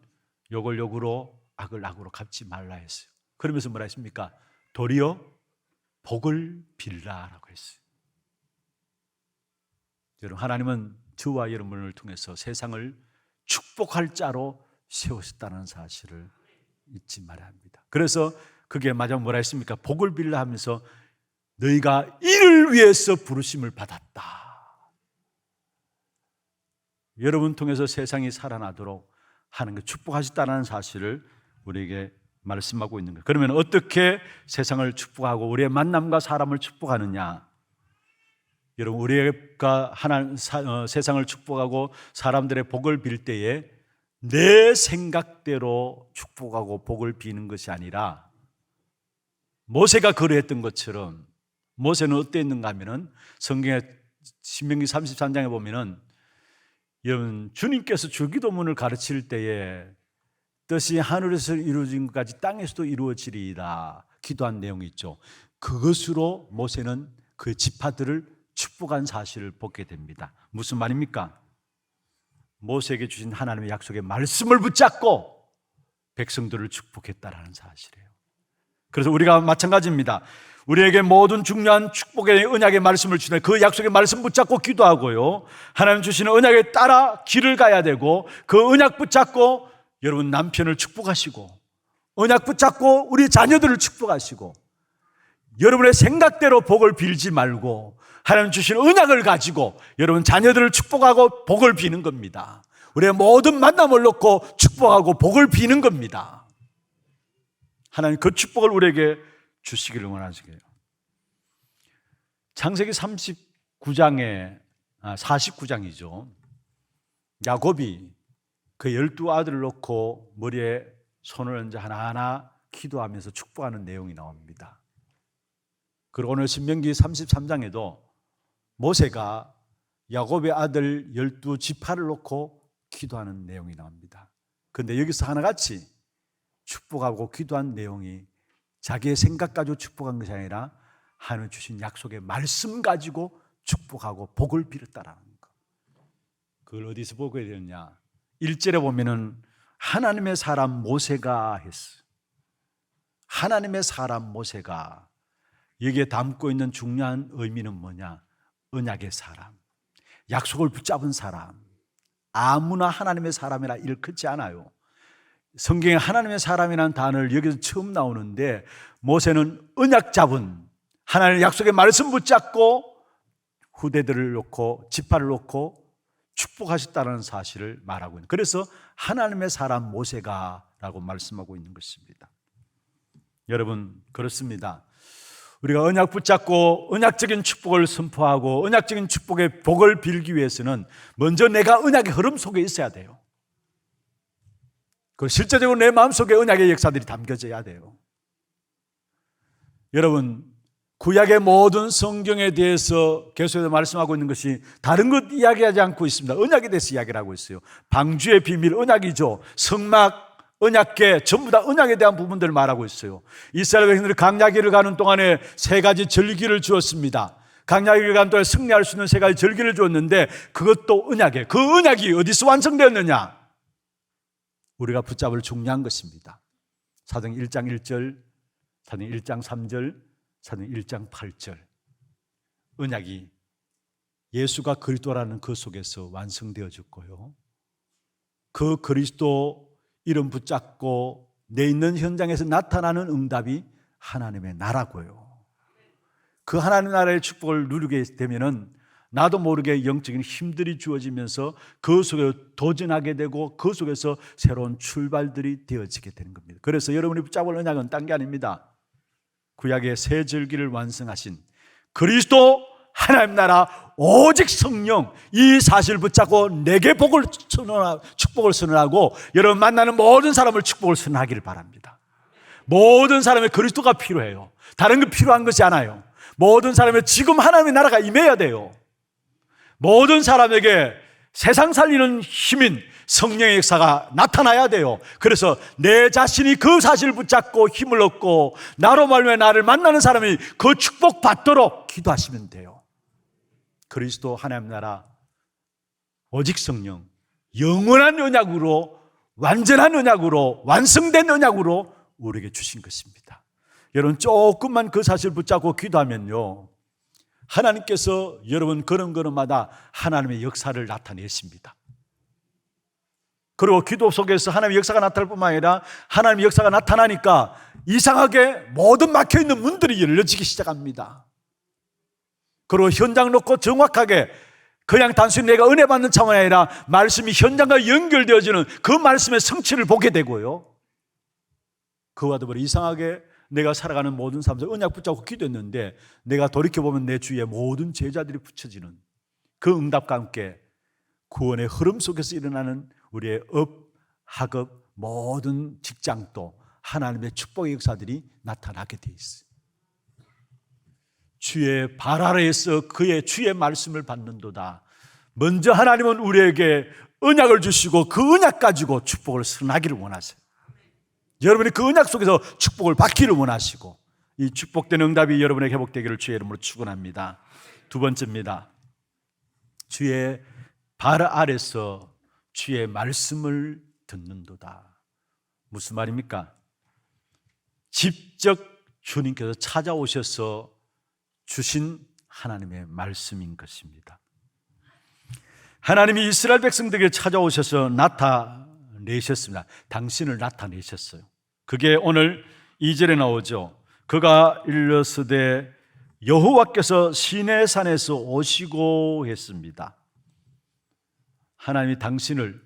욕을 욕으로 악을 악으로 갚지 말라 했어요. 그러면서 뭐라 했습니까? 도리어 복을 빌라라고 했어요. 여러분, 하나님은 저와 여러분을 통해서 세상을 축복할 자로 세우셨다는 사실을 잊지 말아야 합니다. 그래서 그게 마지막 뭐라 했습니까? 복을 빌라 하면서 너희가 이를 위해서 부르심을 받았다. 여러분 통해서 세상이 살아나도록 하는 그 축복하셨다는 사실을 우리에게 말씀하고 있는 거예요. 그러면 어떻게 세상을 축복하고 우리의 만남과 사람을 축복하느냐? 여러분, 우리가 세상을 축복하고 사람들의 복을 빌 때에 내 생각대로 축복하고 복을 비는 것이 아니라 모세가 그러했던 것처럼, 모세는 어땠는가 하면은 성경의 신명기 33장에 보면은 여러분, 주님께서 주기도문을 가르칠 때에 뜻이 하늘에서 이루어진 것까지 땅에서도 이루어지리이다 기도한 내용이 있죠. 그것으로 모세는 그 지파들을 축복한 사실을 보게 됩니다. 무슨 말입니까? 모세에게 주신 하나님의 약속의 말씀을 붙잡고 백성들을 축복했다라는 사실이에요. 그래서 우리가 마찬가지입니다. 우리에게 모든 중요한 축복의 언약의 말씀을 주는 그 약속의 말씀 붙잡고 기도하고요, 하나님 주시는 언약에 따라 길을 가야 되고, 그 언약 붙잡고 여러분 남편을 축복하시고, 언약 붙잡고 우리 자녀들을 축복하시고, 여러분의 생각대로 복을 빌지 말고 하나님 주시는 언약을 가지고 여러분 자녀들을 축복하고 복을 비는 겁니다. 우리의 모든 만남을 놓고 축복하고 복을 비는 겁니다. 하나님 그 축복을 우리에게 주시기를 원하시게요. 창세기 49장이죠. 야곱이 그 12아들을 놓고 머리에 손을 얹어 하나하나 기도하면서 축복하는 내용이 나옵니다. 그리고 오늘 신명기 33장에도 모세가 야곱의 아들 12지파를 놓고 기도하는 내용이 나옵니다. 그런데 여기서 하나같이 축복하고 기도한 내용이 자기의 생각 가지고 축복한 것이 아니라 하나님 주신 약속의 말씀 가지고 축복하고 복을 빌었다라는 것. 그걸 어디서 보게 되느냐? 1절에 보면은 하나님의 사람 모세가 했어. 하나님의 사람 모세가. 여기에 담고 있는 중요한 의미는 뭐냐? 언약의 사람, 약속을 붙잡은 사람. 아무나 하나님의 사람이라 일컫지 않아요. 성경에 하나님의 사람이라는 단어를 여기서 처음 나오는데, 모세는 언약 잡은, 하나님의 약속의 말씀 붙잡고 후대들을 놓고 지파를 놓고 축복하셨다는 사실을 말하고 있는, 그래서 하나님의 사람 모세가 라고 말씀하고 있는 것입니다. 여러분, 그렇습니다. 우리가 언약 붙잡고 언약적인 축복을 선포하고 언약적인 축복의 복을 빌기 위해서는 먼저 내가 언약의 흐름 속에 있어야 돼요. 그리고 실제적으로 내 마음속에 언약의 역사들이 담겨져야 돼요. 여러분, 구약의 모든 성경에 대해서 계속해서 말씀하고 있는 것이 다른 것 이야기하지 않고 있습니다. 언약에 대해서 이야기를 하고 있어요. 방주의 비밀 언약이죠. 성막, 언약궤, 전부 다 언약에 대한 부분들을 말하고 있어요. 이스라엘 백성들이 광야길을 가는 동안에 3가지 절기를 주었습니다. 광야길을 가는 동안에 승리할 수 있는 3가지 절기를 주었는데 그것도 언약이에요. 그 언약이 어디서 완성되었느냐? 우리가 붙잡을 중요한 것입니다. 사도행 1장 1절, 사도행 1장 3절, 사도행 1장 8절. 언약이 예수가 그리스도라는 그 속에서 완성되어졌고요, 그 그리스도 이름 붙잡고 내 있는 현장에서 나타나는 응답이 하나님의 나라고요. 그 하나님 나라의 축복을 누리게 되면은 나도 모르게 영적인 힘들이 주어지면서 그 속에 도전하게 되고 그 속에서 새로운 출발들이 되어지게 되는 겁니다. 그래서 여러분이 붙잡을 언약은 딴 게 아닙니다. 구약의 새 절기를 완성하신 그리스도 하나님 나라 오직 성령, 이 사실 붙잡고 내게 복을 축복을 선언하고 여러분 만나는 모든 사람을 축복을 선언하기를 바랍니다. 모든 사람의 그리스도가 필요해요. 다른 거 필요한 것이 않아요. 모든 사람의 지금 하나님의 나라가 임해야 돼요. 모든 사람에게 세상 살리는 힘인 성령의 역사가 나타나야 돼요. 그래서 내 자신이 그 사실을 붙잡고 힘을 얻고 나로 말미암아 나를 만나는 사람이 그 축복 받도록 기도하시면 돼요. 그리스도 하나님 나라 오직 성령, 영원한 언약으로, 완전한 언약으로, 완성된 언약으로 우리에게 주신 것입니다. 여러분 조금만 그 사실을 붙잡고 기도하면요, 하나님께서 여러분 걸음걸음마다 하나님의 역사를 나타내십니다. 그리고 기도 속에서 하나님의 역사가 나타날 뿐만 아니라 하나님의 역사가 나타나니까 이상하게 모든 막혀있는 문들이 열려지기 시작합니다. 그리고 현장 놓고 정확하게 그냥 단순히 내가 은혜 받는 차원이 아니라 말씀이 현장과 연결되어지는 그 말씀의 성취를 보게 되고요, 그와 더불어 이상하게 내가 살아가는 모든 삶에서 언약 붙잡고 기도했는데 내가 돌이켜보면 내 주위에 모든 제자들이 붙여지는 그 응답과 함께 구원의 흐름 속에서 일어나는 우리의 업, 학업, 모든 직장도 하나님의 축복의 역사들이 나타나게 돼 있어요. 주의 발 아래에서 그의 주의 말씀을 받는도다. 먼저 하나님은 우리에게 언약을 주시고 그 언약 가지고 축복을 선하기를 원하세요. 여러분이 그 언약 속에서 축복을 받기를 원하시고 이 축복된 응답이 여러분에게 회복되기를 주의 이름으로 축원합니다. 두 번째입니다. 주의 발 아래서 주의 말씀을 듣는도다. 무슨 말입니까? 직접 주님께서 찾아오셔서 주신 하나님의 말씀인 것입니다. 하나님이 이스라엘 백성들에게 찾아오셔서 나타내셨습니다. 당신을 나타내셨어요. 그게 오늘 2절에 나오죠. 그가 일러스되 여호와께서 시내산에서 오시고 했습니다. 하나님이 당신을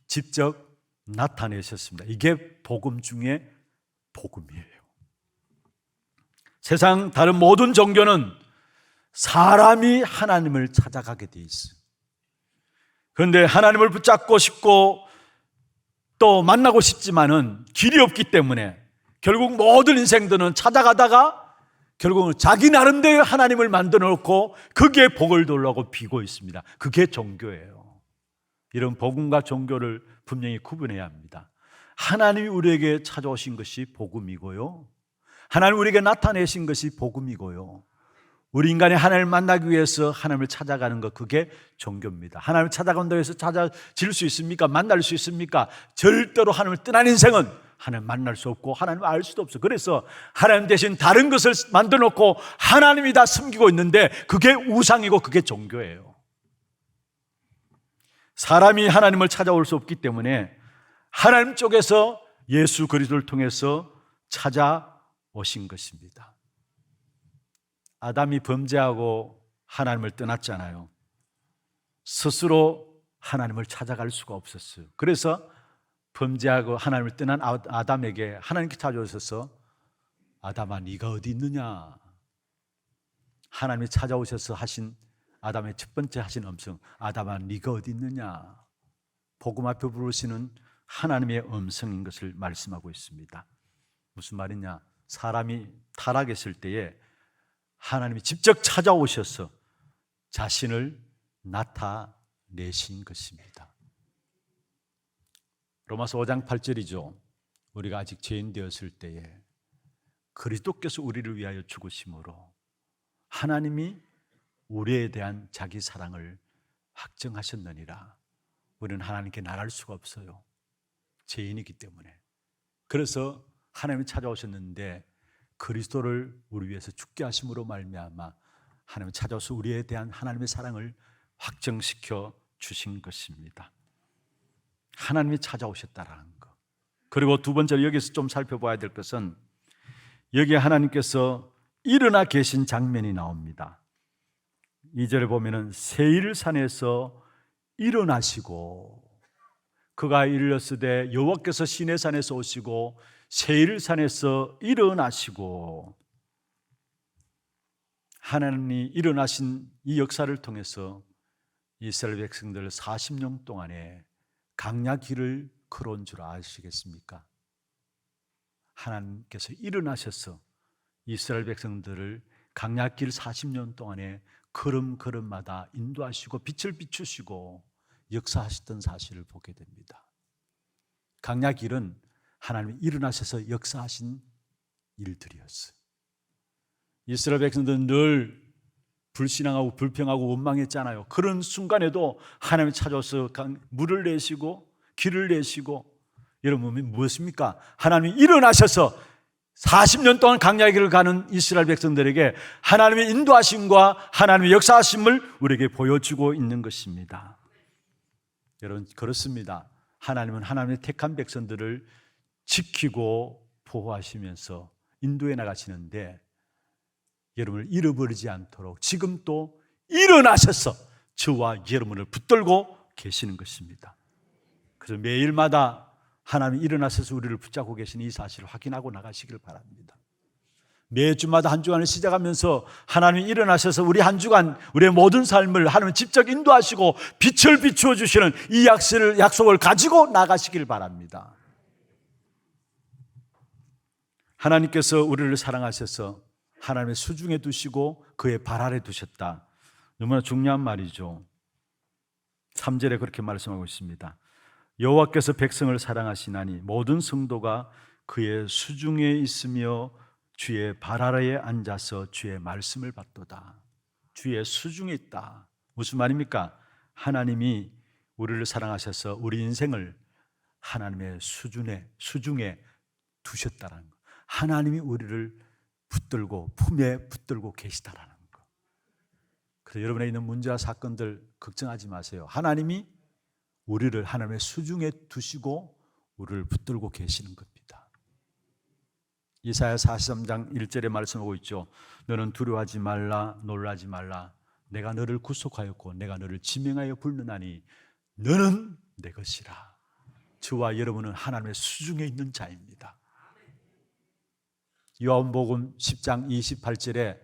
직접 나타내셨습니다. 이게 복음 중에 복음이에요. 세상 다른 모든 종교는 사람이 하나님을 찾아가게 돼 있어요. 그런데 하나님을 붙잡고 싶고 또 만나고 싶지만은 길이 없기 때문에 결국 모든 인생들은 찾아가다가 결국은 자기 나름대로 하나님을 만들어 놓고 그게 복을 돌라고 비고 있습니다. 그게 종교예요. 이런 복음과 종교를 분명히 구분해야 합니다. 하나님이 우리에게 찾아오신 것이 복음이고요, 하나님 우리에게 나타내신 것이 복음이고요, 우리 인간이 하나님을 만나기 위해서 하나님을 찾아가는 것, 그게 종교입니다. 하나님을 찾아간다고 해서 찾아질 수 있습니까? 만날 수 있습니까? 절대로 하나님을 떠난 인생은 하나님 만날 수 없고 하나님을 알 수도 없어요. 그래서 하나님 대신 다른 것을 만들어 놓고 하나님이 다 숨기고 있는데 그게 우상이고 그게 종교예요. 사람이 하나님을 찾아올 수 없기 때문에 하나님 쪽에서 예수 그리스도를 통해서 찾아오신 것입니다. 아담이 범죄하고 하나님을 떠났잖아요. 스스로 하나님을 찾아갈 수가 없었어요. 그래서 범죄하고 하나님을 떠난 아담에게 하나님께 찾아오셔서 아담아 네가 어디 있느냐, 하나님이 찾아오셔서 하신 아담의 첫 번째 하신 음성, 아담아 네가 어디 있느냐, 복음 앞에 부르시는 하나님의 음성인 것을 말씀하고 있습니다. 무슨 말이냐, 사람이 타락했을 때에 하나님이 직접 찾아오셔서 자신을 나타내신 것입니다. 로마서 5장 8절이죠. 우리가 아직 죄인 되었을 때에 그리스도께서 우리를 위하여 죽으심으로 하나님이 우리에 대한 자기 사랑을 확정하셨느니라. 우리는 하나님께 나갈 수가 없어요. 죄인이기 때문에. 그래서 하나님이 찾아오셨는데 그리스도를 우리 위해서 죽게 하심으로 말미암아 하나님이 찾아와서 우리에 대한 하나님의 사랑을 확정시켜 주신 것입니다. 하나님이 찾아오셨다라는 것. 그리고 두 번째로 여기서 좀 살펴봐야 될 것은 여기에 하나님께서 일어나 계신 장면이 나옵니다. 2절에 보면은 세일산에서 일어나시고 그가 이르렀으되 여호와께서 시내산에서 오시고 세일산에서 일어나시고, 하나님이 일어나신 이 역사를 통해서 이스라엘 백성들 40년 동안에 강야 길을 걸어온 줄 아시겠습니까? 하나님께서 일어나셔서 이스라엘 백성들을 강야길 40년 동안에 걸음걸음마다 인도하시고 빛을 비추시고 역사하셨던 사실을 보게 됩니다. 강야길은 하나님이 일어나셔서 역사하신 일들이었어요. 이스라엘 백성들은 늘 불신앙하고 불평하고 원망했잖아요. 그런 순간에도 하나님이 찾아와서 물을 내시고 길을 내시고, 여러분 무엇입니까? 하나님이 일어나셔서 40년 동안 광야의 길을 가는 이스라엘 백성들에게 하나님의 인도하심과 하나님의 역사하심을 우리에게 보여주고 있는 것입니다. 여러분, 그렇습니다. 하나님은 하나님의 택한 백성들을 지키고 보호하시면서 인도해 나가시는데 여러분을 잃어버리지 않도록 지금 또 일어나셔서 저와 여러분을 붙들고 계시는 것입니다. 그래서 매일마다 하나님이 일어나셔서 우리를 붙잡고 계시는 이 사실을 확인하고 나가시길 바랍니다. 매주마다 한 주간을 시작하면서 하나님이 일어나셔서 우리 한 주간 우리의 모든 삶을 하나님이 직접 인도하시고 빛을 비추어 주시는 이 약속을 가지고 나가시길 바랍니다. 하나님께서 우리를 사랑하셔서 하나님의 수중에 두시고 그의 발 아래 두셨다. 너무나 중요한 말이죠. 3절에 그렇게 말씀하고 있습니다. 여호와께서 백성을 사랑하시나니 모든 성도가 그의 수중에 있으며 주의 발 아래에 앉아서 주의 말씀을 받도다. 주의 수중에 있다. 무슨 말입니까? 하나님이 우리를 사랑하셔서 우리 인생을 하나님의 수중에 두셨다는 것. 하나님이 우리를 붙들고 품에 붙들고 계시다라는 것. 그래서 여러분에 있는 문제와 사건들 걱정하지 마세요. 하나님이 우리를 하나님의 수중에 두시고 우리를 붙들고 계시는 겁니다. 이사야 43장 1절에 말씀하고 있죠. 너는 두려워하지 말라, 놀라지 말라. 내가 너를 구속하였고 내가 너를 지명하여 불르나니 너는 내 것이라. 저와 여러분은 하나님의 수중에 있는 자입니다. 요한복음 10장 28절에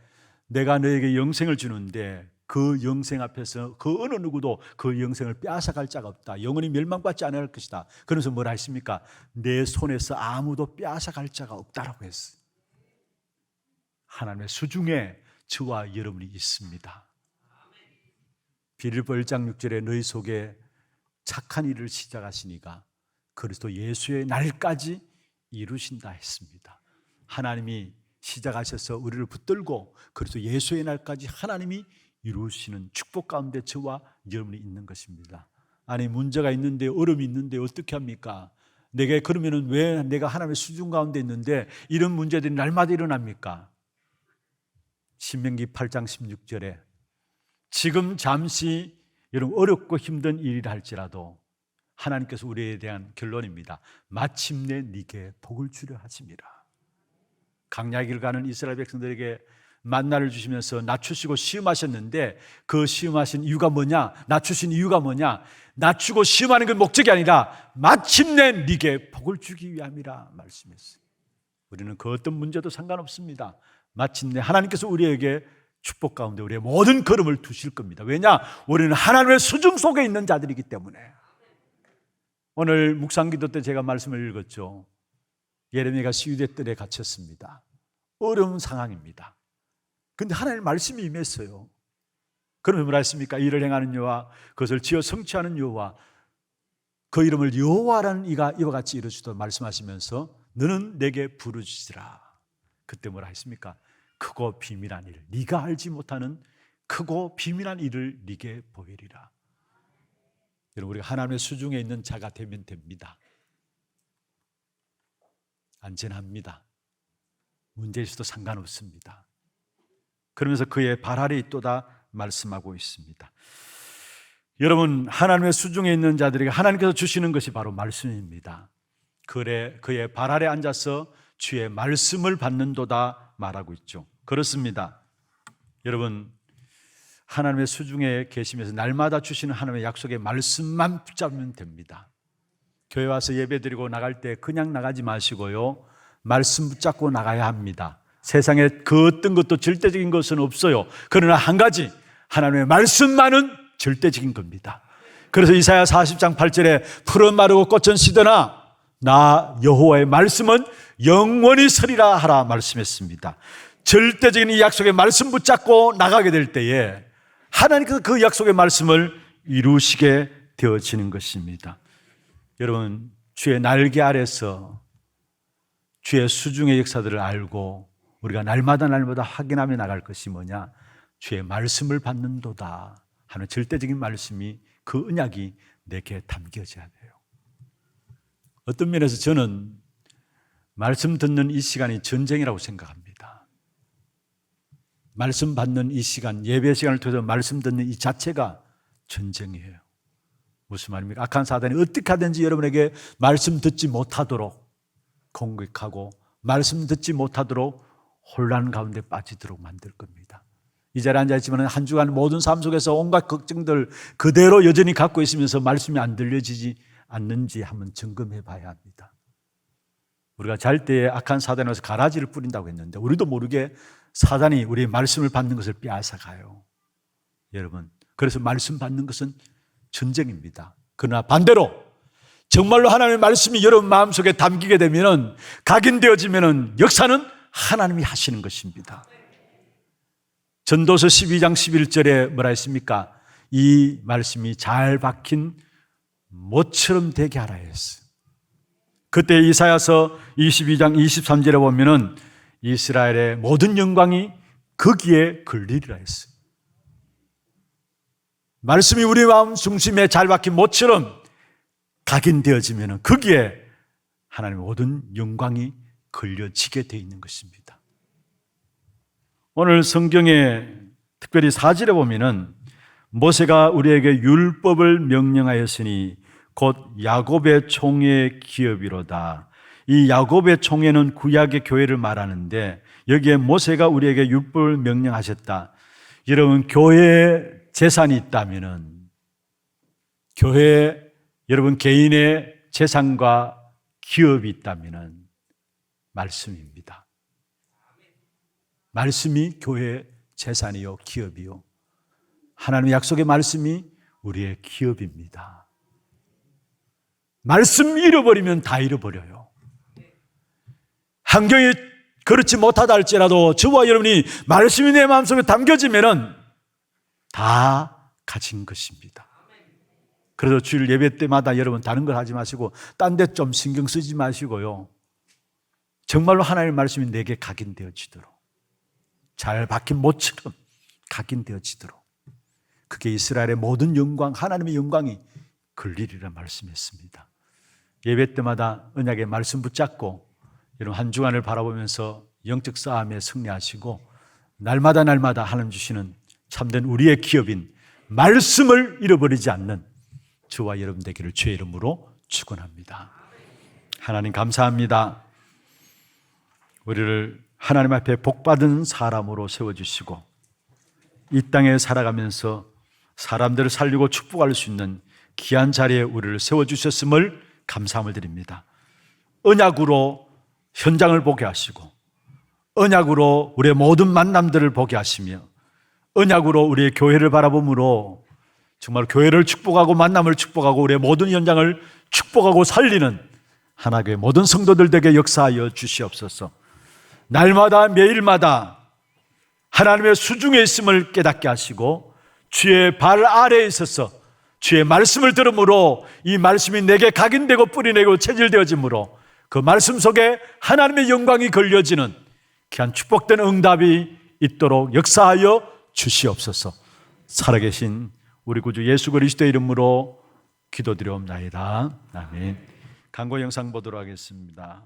내가 너에게 영생을 주는데 그 영생 앞에서 그 어느 누구도 그 영생을 빼앗아갈 자가 없다. 영원히 멸망받지 않을 것이다. 그러면서 뭐라 했습니까? 내 손에서 아무도 빼앗아갈 자가 없다라고 했어요. 하나님의 수중에 저와 여러분이 있습니다. 빌립보 1장 6절에 너희 속에 착한 일을 시작하시니가 그리스도 예수의 날까지 이루신다 했습니다. 하나님이 시작하셔서 우리를 붙들고 그리스도 예수의 날까지 하나님이 이루시는 축복 가운데 저와 여러분이 있는 것입니다. 아니 문제가 있는데 어려움이 있는데 어떻게 합니까? 내게 그러면은 왜 내가 하나님의 수중 가운데 있는데 이런 문제들이 날마다 일어납니까? 신명기 8장 16절에 지금 잠시 여러분 어렵고 힘든 일이라 할지라도 하나님께서 우리에 대한 결론입니다. 마침내 네게 복을 주려 하심이라. 광야의 길 가는 이스라엘 백성들에게 만나를 주시면서 낮추시고 시험하셨는데 그 시험하신 이유가 뭐냐? 낮추신 이유가 뭐냐? 낮추고 시험하는 건 목적이 아니라 마침내 네게 복을 주기 위함이라 말씀했어요. 우리는 그 어떤 문제도 상관없습니다. 마침내 하나님께서 우리에게 축복 가운데 우리의 모든 걸음을 두실 겁니다. 왜냐? 우리는 하나님의 수중 속에 있는 자들이기 때문에. 오늘 묵상기도 때 제가 말씀을 읽었죠. 예레미야가 시위대 뜰에 갇혔습니다. 어려운 상황입니다. 그런데 하나님의 말씀이 임했어요. 그러면 뭐라 했습니까? 이를 행하는 여호와 그것을 지어 성취하는 여호와 그 이름을 여호와라는 이가 이와 같이 이루시도록 말씀하시면서 너는 내게 부르짖으라. 그때 뭐라 했습니까? 크고 비밀한 일, 네가 알지 못하는 크고 비밀한 일을 네게 보이리라. 여러분 우리가 하나님의 수중에 있는 자가 되면 됩니다. 안전합니다. 문제 있어도 상관없습니다. 그러면서 그의 발 아래 있도다 말씀하고 있습니다. 여러분 하나님의 수중에 있는 자들에게 하나님께서 주시는 것이 바로 말씀입니다. 그의 발 아래 앉아서 주의 말씀을 받는도다 말하고 있죠. 그렇습니다. 여러분 하나님의 수중에 계시면서 날마다 주시는 하나님의 약속의 말씀만 붙잡으면 됩니다. 교회 와서 예배드리고 나갈 때 그냥 나가지 마시고요, 말씀 붙잡고 나가야 합니다. 세상에 그 어떤 것도 절대적인 것은 없어요. 그러나 한 가지, 하나님의 말씀만은 절대적인 겁니다. 그래서 이사야 40장 8절에 푸른 마르고 꽃은 시드나 나 여호와의 말씀은 영원히 서리라 하라 말씀했습니다. 절대적인 이 약속의 말씀 붙잡고 나가게 될 때에 하나님께서 그 약속의 말씀을 이루시게 되어지는 것입니다. 여러분 주의 날개 아래서 주의 수중의 역사들을 알고 우리가 날마다 확인하며 나갈 것이 뭐냐? 주의 말씀을 받는도다 하는 절대적인 말씀이 그 언약이 내게 담겨져야 돼요. 어떤 면에서 저는 말씀 듣는 이 시간이 전쟁이라고 생각합니다. 말씀 받는 이 시간, 예배 시간을 통해서 말씀 듣는 이 자체가 전쟁이에요. 무슨 말입니까? 악한 사단이 어떻게 하든지 여러분에게 말씀 듣지 못하도록 공격하고 말씀 듣지 못하도록 혼란 가운데 빠지도록 만들 겁니다. 이 자리에 앉아있지만 한 주간 모든 삶 속에서 온갖 걱정들 그대로 여전히 갖고 있으면서 말씀이 안 들려지지 않는지 한번 점검해 봐야 합니다. 우리가 잘 때 악한 사단이 와서 가라지를 뿌린다고 했는데 우리도 모르게 사단이 우리의 말씀을 받는 것을 빼앗아가요. 여러분, 그래서 말씀 받는 것은 전쟁입니다. 그러나 반대로 정말로 하나님의 말씀이 여러분 마음속에 담기게 되면 각인되어지면 역사는 하나님이 하시는 것입니다. 전도서 12장 11절에 뭐라 했습니까? 이 말씀이 잘 박힌 못처럼 되게 하라 했어요. 그때 이사야서 22장 23절에 보면은 이스라엘의 모든 영광이 거기에 걸리리라 했어요. 말씀이 우리 마음 중심에 잘 박힌 못처럼 각인되어지면 거기에 하나님의 모든 영광이 걸려지게 되어 있는 것입니다. 오늘 성경에 특별히 4절에 보면은 모세가 우리에게 율법을 명령하였으니 곧 야곱의 총의 기업이로다. 이 야곱의 총회는 구약의 교회를 말하는데 여기에 모세가 우리에게 율법을 명령하셨다. 여러분, 교회에 재산이 있다면은 교회에 여러분 개인의 재산과 기업이 있다면은 말씀입니다. 말씀이 교회의 재산이요 기업이요. 하나님의 약속의 말씀이 우리의 기업입니다. 말씀 잃어버리면 다 잃어버려요. 환경이 그렇지 못하다 할지라도 저와 여러분이 말씀이 내 마음속에 담겨지면 다 가진 것입니다. 그래서 주일 예배 때마다 여러분 다른 걸 하지 마시고 딴 데 좀 신경 쓰지 마시고요. 정말로 하나님의 말씀이 내게 각인되어지도록 잘 박힌 못처럼 각인되어지도록 그게 이스라엘의 모든 영광, 하나님의 영광이 걸리리라 말씀했습니다. 예배 때마다 언약의 말씀 붙잡고 여러분 한 주간을 바라보면서 영적 싸움에 승리하시고 날마다 하나님 주시는 참된 우리의 기업인 말씀을 잃어버리지 않는 저와 여러분 되기를 주의 이름으로 축원합니다. 하나님 감사합니다. 우리를 하나님 앞에 복받은 사람으로 세워주시고 이 땅에 살아가면서 사람들을 살리고 축복할 수 있는 귀한 자리에 우리를 세워주셨음을 감사함을 드립니다. 언약으로 현장을 보게 하시고 언약으로 우리의 모든 만남들을 보게 하시며 언약으로 우리의 교회를 바라봄으로 정말 교회를 축복하고 만남을 축복하고 우리의 모든 현장을 축복하고 살리는 하나님의 모든 성도들 되게 역사하여 주시옵소서. 날마다 매일마다 하나님의 수중에 있음을 깨닫게 하시고 주의 발 아래에 있어서 주의 말씀을 들음으로 이 말씀이 내게 각인되고 뿌리내고 체질되어지므로 그 말씀 속에 하나님의 영광이 걸려지는 귀한 축복된 응답이 있도록 역사하여 주시옵소서. 살아계신 우리 구주 예수 그리스도의 이름으로 기도드려옵나이다. 아멘. 광고 영상 보도록 하겠습니다.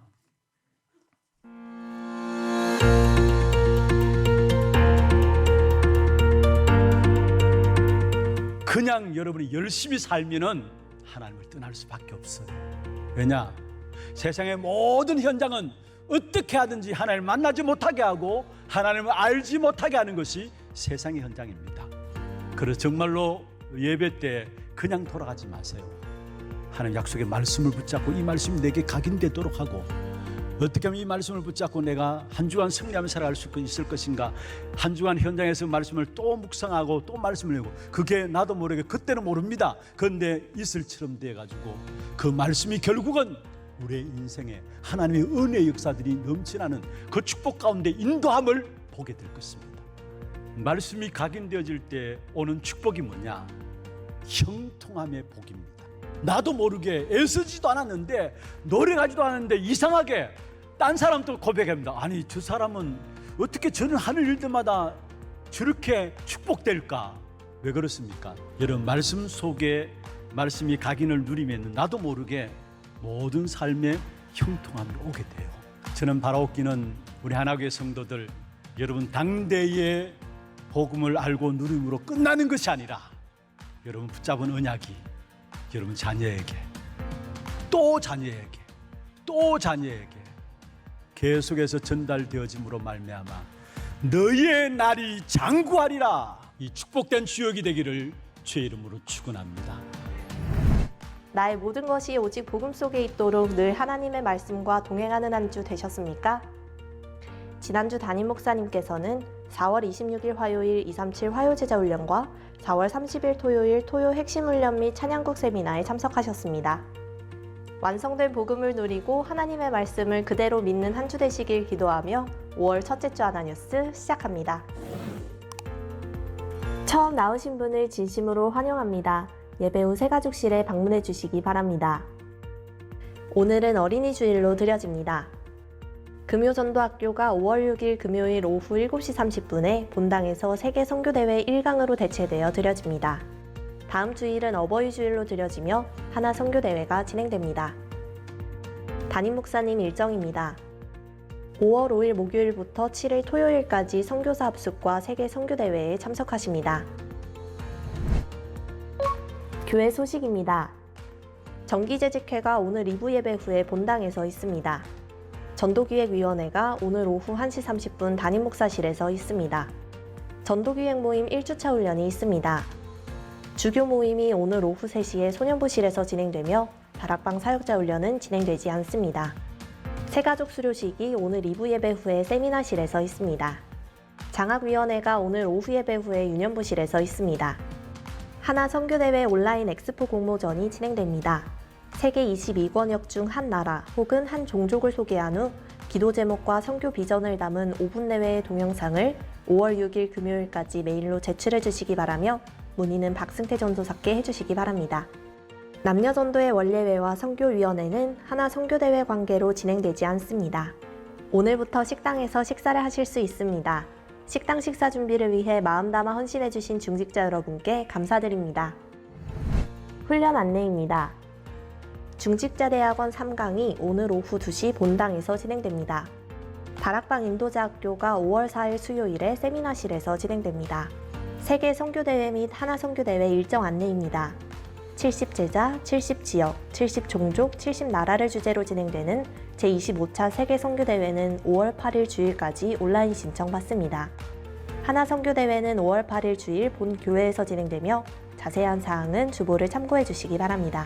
그냥 여러분이 열심히 살면은 하나님을 떠날 수밖에 없어요. 왜냐? 세상의 모든 현장은 어떻게 하든지 하나님을 만나지 못하게 하고 하나님을 알지 못하게 하는 것이 세상의 현장입니다. 그래서 정말로 예배 때 그냥 돌아가지 마세요. 하나님 약속의 말씀을 붙잡고 이 말씀이 내게 각인되도록 하고 어떻게 하면 이 말씀을 붙잡고 내가 한 주간 승리하며 살아갈 수 있을 것인가, 한 주간 현장에서 말씀을 또 묵상하고 또 말씀을 내고 그게 나도 모르게 그때는 모릅니다. 그런데 이슬처럼 돼가지고 그 말씀이 결국은 우리의 인생에 하나님의 은혜의 역사들이 넘쳐나는 그 축복 가운데 인도함을 보게 될 것입니다. 말씀이 각인되어질 때 오는 축복이 뭐냐? 형통함의 복입니다. 나도 모르게 애쓰지도 않았는데 노력하지도 않았는데 이상하게 딴 사람도 고백합니다. 아니 저 사람은 어떻게 저는 하는 일들마다 저렇게 축복될까? 왜 그렇습니까? 여러분 말씀 속에 말씀이 각인을 누리면 나도 모르게 모든 삶의 형통함이 오게 돼요. 저는 바라옵기는 우리 하나교회 성도들 여러분 당대의 복음을 알고 누림으로 끝나는 것이 아니라 여러분 붙잡은 언약이 여러분 자녀에게 또 자녀에게 또 자녀에게 계속해서 전달되어짐으로 말미암아 너희의 날이 장구하리라 이 축복된 주역이 되기를 주의 이름으로 축원합니다. 나의 모든 것이 오직 복음 속에 있도록 늘 하나님의 말씀과 동행하는 한 주 되셨습니까? 지난주 담임 목사님께서는 4월 26일 화요일 237 화요제자 훈련과 4월 30일 토요일 토요 핵심 훈련 및 찬양곡 세미나에 참석하셨습니다. 완성된 복음을 누리고 하나님의 말씀을 그대로 믿는 한 주 되시길 기도하며 5월 첫째 주 하나뉴스 시작합니다. 처음 나오신 분을 진심으로 환영합니다. 예배 후 새가족실에 방문해 주시기 바랍니다. 오늘은 어린이 주일로 드려집니다. 금요전도학교가 5월 6일 금요일 오후 7시 30분에 본당에서 세계 선교대회 1강으로 대체되어 드려집니다. 다음 주일은 어버이 주일로 드려지며 하나 선교대회가 진행됩니다. 담임 목사님 일정입니다. 5월 5일 목요일부터 7일 토요일까지 선교사 합숙과 세계 선교대회에 참석하십니다. 교회 소식입니다. 정기재직회가 오늘 2부 예배 후에 본당에서 있습니다. 전도기획위원회가 오늘 오후 1시 30분 담임 목사실에서 있습니다. 전도기획 모임 1주차 훈련이 있습니다. 주교 모임이 오늘 오후 3시에 소년부실에서 진행되며 다락방 사역자 훈련은 진행되지 않습니다. 새가족 수료식이 오늘 2부 예배 후에 세미나실에서 있습니다. 장학위원회가 오늘 오후 예배 후에 유년부실에서 있습니다. 하나 선교대회 온라인 엑스포 공모전이 진행됩니다. 세계 22권역 중 한 나라 혹은 한 종족을 소개한 후 기도 제목과 선교 비전을 담은 5분 내외의 동영상을 5월 6일 금요일까지 메일로 제출해 주시기 바라며 문의는 박승태 전도사께 해주시기 바랍니다. 남녀전도의 원례회와 선교위원회는 하나 선교대회 관계로 진행되지 않습니다. 오늘부터 식당에서 식사를 하실 수 있습니다. 식당 식사 준비를 위해 마음 담아 헌신해 주신 중직자 여러분께 감사드립니다. 훈련 안내입니다. 중직자대학원 3강이 오늘 오후 2시 본당에서 진행됩니다. 다락방 인도자 학교가 5월 4일 수요일에 세미나실에서 진행됩니다. 세계 선교대회 및 하나 선교대회 일정 안내입니다. 70제자, 70지역, 70종족, 70나라를 주제로 진행되는 제25차 세계 선교대회는 5월 8일 주일까지 온라인 신청 받습니다. 하나 선교대회는 5월 8일 주일 본 교회에서 진행되며 자세한 사항은 주보를 참고해 주시기 바랍니다.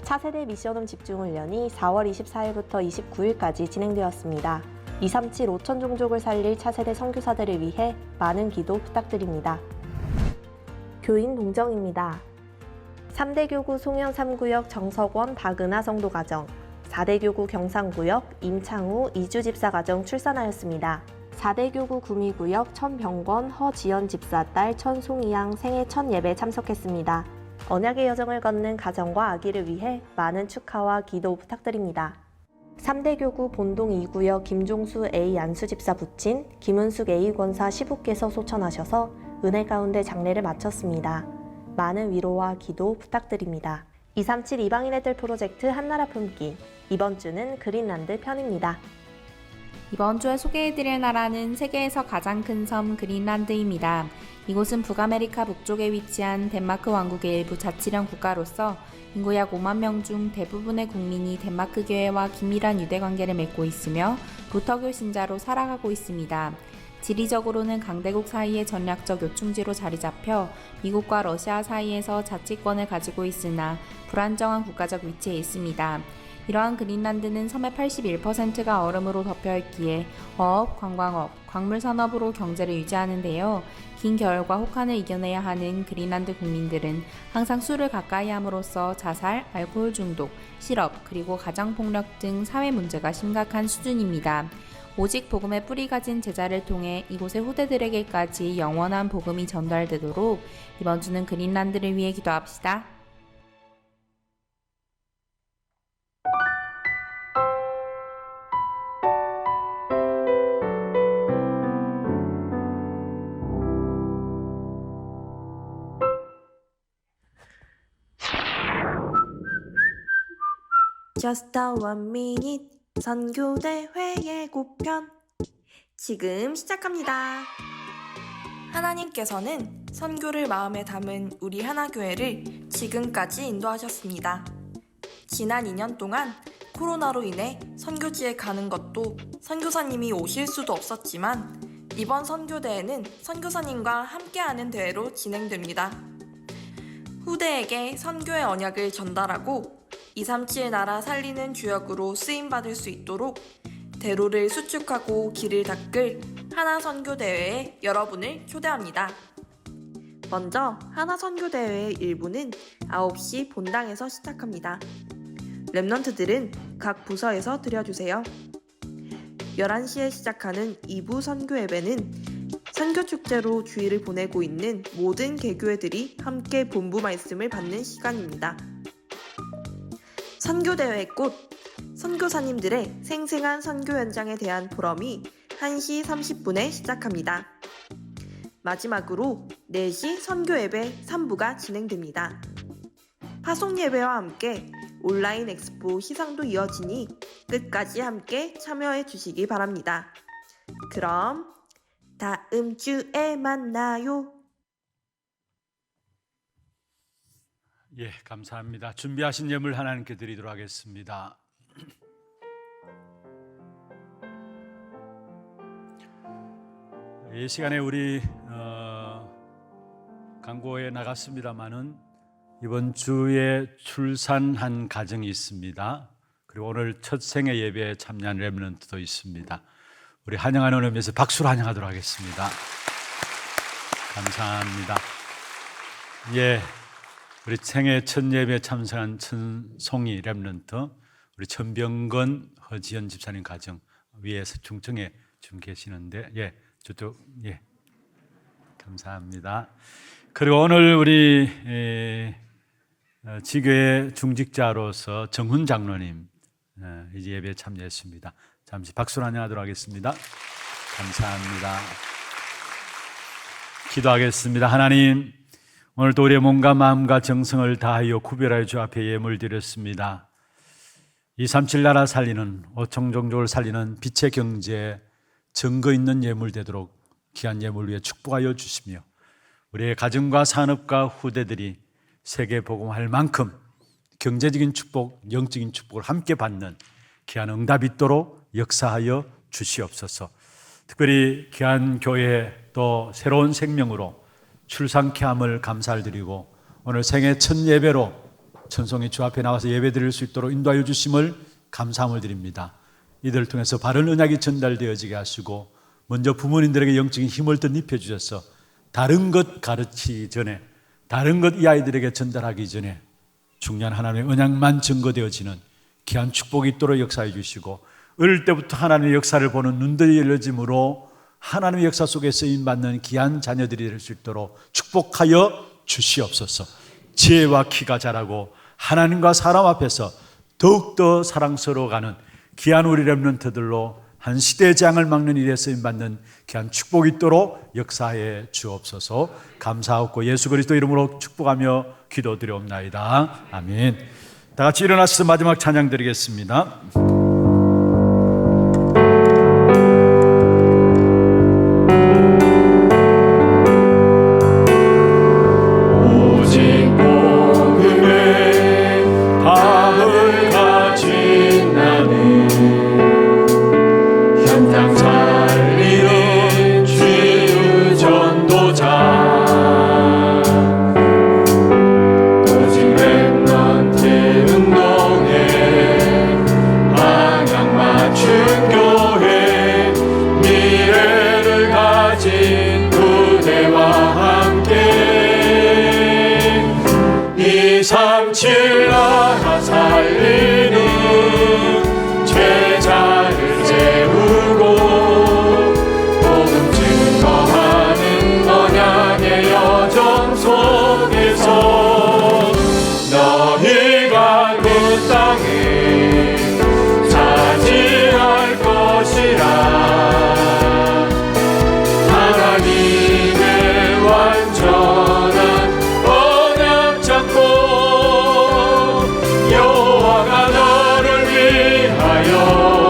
차세대 미션홈 집중훈련이 4월 24일부터 29일까지 진행되었습니다. 237 5천 종족을 살릴 차세대 선교사들을 위해 많은 기도 부탁드립니다. 교인 동정입니다. 3대 교구 송현 3구역 정석원 박은하 성도가정, 4대 교구 경상구역 임창우 이주 집사가정 출산하였습니다. 4대 교구 구미구역 천병권 허지연 집사 딸 천송이양 생애 첫 예배 참석했습니다. 언약의 여정을 걷는 가정과 아기를 위해 많은 축하와 기도 부탁드립니다. 3대 교구 본동 2구역 김종수 A 안수 집사 부친 김은숙 A 권사 시부께서 소천하셔서 은혜 가운데 장례를 마쳤습니다. 많은 위로와 기도 부탁드립니다. 237 이방인의 뜰 프로젝트 한나라 품기, 이번 주는 그린란드 편입니다. 이번 주에 소개해드릴 나라는 세계에서 가장 큰 섬 그린란드입니다. 이곳은 북아메리카 북쪽에 위치한 덴마크 왕국의 일부 자치령 국가로서 인구 약 5만 명 중 대부분의 국민이 덴마크 교회와 긴밀한 유대 관계를 맺고 있으며 루터교 신자로 살아가고 있습니다. 지리적으로는 강대국 사이의 전략적 요충지로 자리 잡혀 미국과 러시아 사이에서 자치권을 가지고 있으나 불안정한 국가적 위치에 있습니다. 이러한 그린란드는 섬의 81%가 얼음으로 덮여 있기에 어업, 관광업, 광물 산업으로 경제를 유지하는데요. 긴 겨울과 혹한을 이겨내야 하는 그린란드 국민들은 항상 술을 가까이 함으로써 자살, 알코올 중독, 실업, 그리고 가정폭력 등 사회 문제가 심각한 수준입니다. 오직 복음의 뿌리 가진 제자를 통해 이곳의 후대들에게까지 영원한 복음이 전달되도록 이번 주는 그린란드를 위해 기도합시다. Just a 1 minute 선교대회 예고편 지금 시작합니다. 하나님께서는 선교를 마음에 담은 우리 하나교회를 지금까지 인도하셨습니다. 지난 2년 동안 코로나로 인해 선교지에 가는 것도 선교사님이 오실 수도 없었지만 이번 선교대회는 선교사님과 함께하는 대회로 진행됩니다. 후대에게 선교의 언약을 전달하고 237 나라 살리는 주역으로 쓰임받을 수 있도록 대로를 수축하고 길을 닦을 하나선교대회에 여러분을 초대합니다. 먼저 하나선교대회의 1부는 9시 본당에서 시작합니다. 렘넌트들은 각 부서에서 드려주세요. 11시에 시작하는 2부 선교 예배는 선교축제로 주일을 보내고 있는 모든 개교회들이 함께 본부 말씀을 받는 시간입니다. 선교대회의 꽃, 선교사님들의 생생한 선교 현장에 대한 포럼이 1시 30분에 시작합니다. 마지막으로 4시 선교 예배 3부가 진행됩니다. 파송 예배와 함께 온라인 엑스포 시상도 이어지니 끝까지 함께 참여해 주시기 바랍니다. 그럼 다음 주에 만나요. 예, 감사합니다. 준비하신 예물 하나님께 드리도록 하겠습니다. 이 시간에 우리 광고에 나갔습니다마는 이번 주에 출산한 가정이 있습니다. 그리고 오늘 첫 생애 예배에 참여한 렘넌트도 있습니다. 우리 환영하는 의미에서 박수로 환영하도록 하겠습니다. 감사합니다. 예, 우리 생애 첫 예배에 참석한 천송이 렘넌트, 우리 천병건 허지연 집사님 가정 위에서 중청에 좀 계시는데, 예, 저쪽, 예, 감사합니다. 그리고 오늘 우리 지교의 중직자로서 정훈 장로님 이제 예배에 참여했습니다. 잠시 박수로 환영하도록 하겠습니다. 감사합니다. 기도하겠습니다. 하나님, 오늘도 우리의 몸과 마음과 정성을 다하여 구별하여 주 앞에 예물 드렸습니다. 237 나라 살리는, 오청종족을 살리는 빛의 경제에 증거 있는 예물 되도록 귀한 예물 위에 축복하여 주시며 우리의 가정과 산업과 후대들이 세계 복음할 만큼 경제적인 축복, 영적인 축복을 함께 받는 귀한 응답이 있도록 역사하여 주시옵소서. 특별히 귀한 교회 또 새로운 생명으로 출산케 함을 감사를 드리고 오늘 생애 첫 예배로 천송이 주 앞에 나와서 예배 드릴 수 있도록 인도하여 주심을 감사함을 드립니다. 이들을 통해서 바른 언약이 전달되어지게 하시고 먼저 부모님들에게 영적인 힘을 더 입혀주셔서 다른 것 가르치기 전에, 다른 것 이 아이들에게 전달하기 전에 중요한 하나님의 언약만 증거되어지는 귀한 축복이 있도록 역사해 주시고 어릴 때부터 하나님의 역사를 보는 눈들이 열려짐으로 하나님의 역사 속에 쓰임받는 귀한 자녀들이 될 수 있도록 축복하여 주시옵소서. 지혜와 키가 자라고 하나님과 사람 앞에서 더욱더 사랑스러워가는 귀한 우리 렘넌트들로 한 시대의 재앙을 막는 일에 쓰임받는 귀한 축복이 있도록 역사해 주옵소서. 감사하고 예수 그리스도 이름으로 축복하며 기도드리옵나이다. 아멘. 다 같이 일어나서 마지막 찬양 드리겠습니다. 나라 살리는 제자를 세우고 복음 증거하는 언약의 여정 속에서 너희가 그 땅에 차지할 것이라. 하나님의 완전한 언약 잡고 여호와가 너를 위하여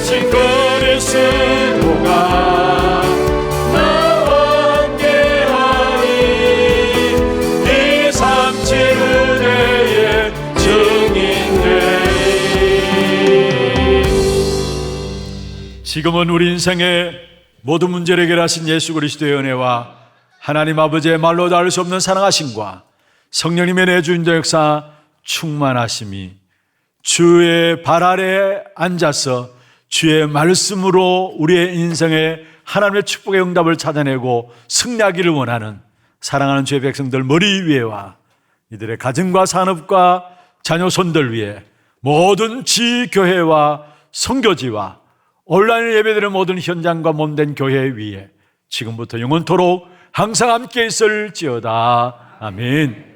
부활하신 그리스도가 나와 함께하니 이 삼칠 은혜의 증인되리. 지금은 우리 인생의 모든 문제를 해결하신 예수 그리스도의 은혜와 하나님 아버지의 말로 닿을 수 없는 사랑하심과 성령님의 내주인도 역사 충만하심이 주의 발 아래에 앉아서 주의 말씀으로 우리의 인생에 하나님의 축복의 응답을 찾아내고 승리하기를 원하는 사랑하는 주의 백성들 머리 위에와 이들의 가정과 산업과 자녀 손들 위에 모든 지교회와 선교지와 온라인 예배드리는 모든 현장과 몸된 교회 위에 지금부터 영원토록 항상 함께 있을지어다. 아멘.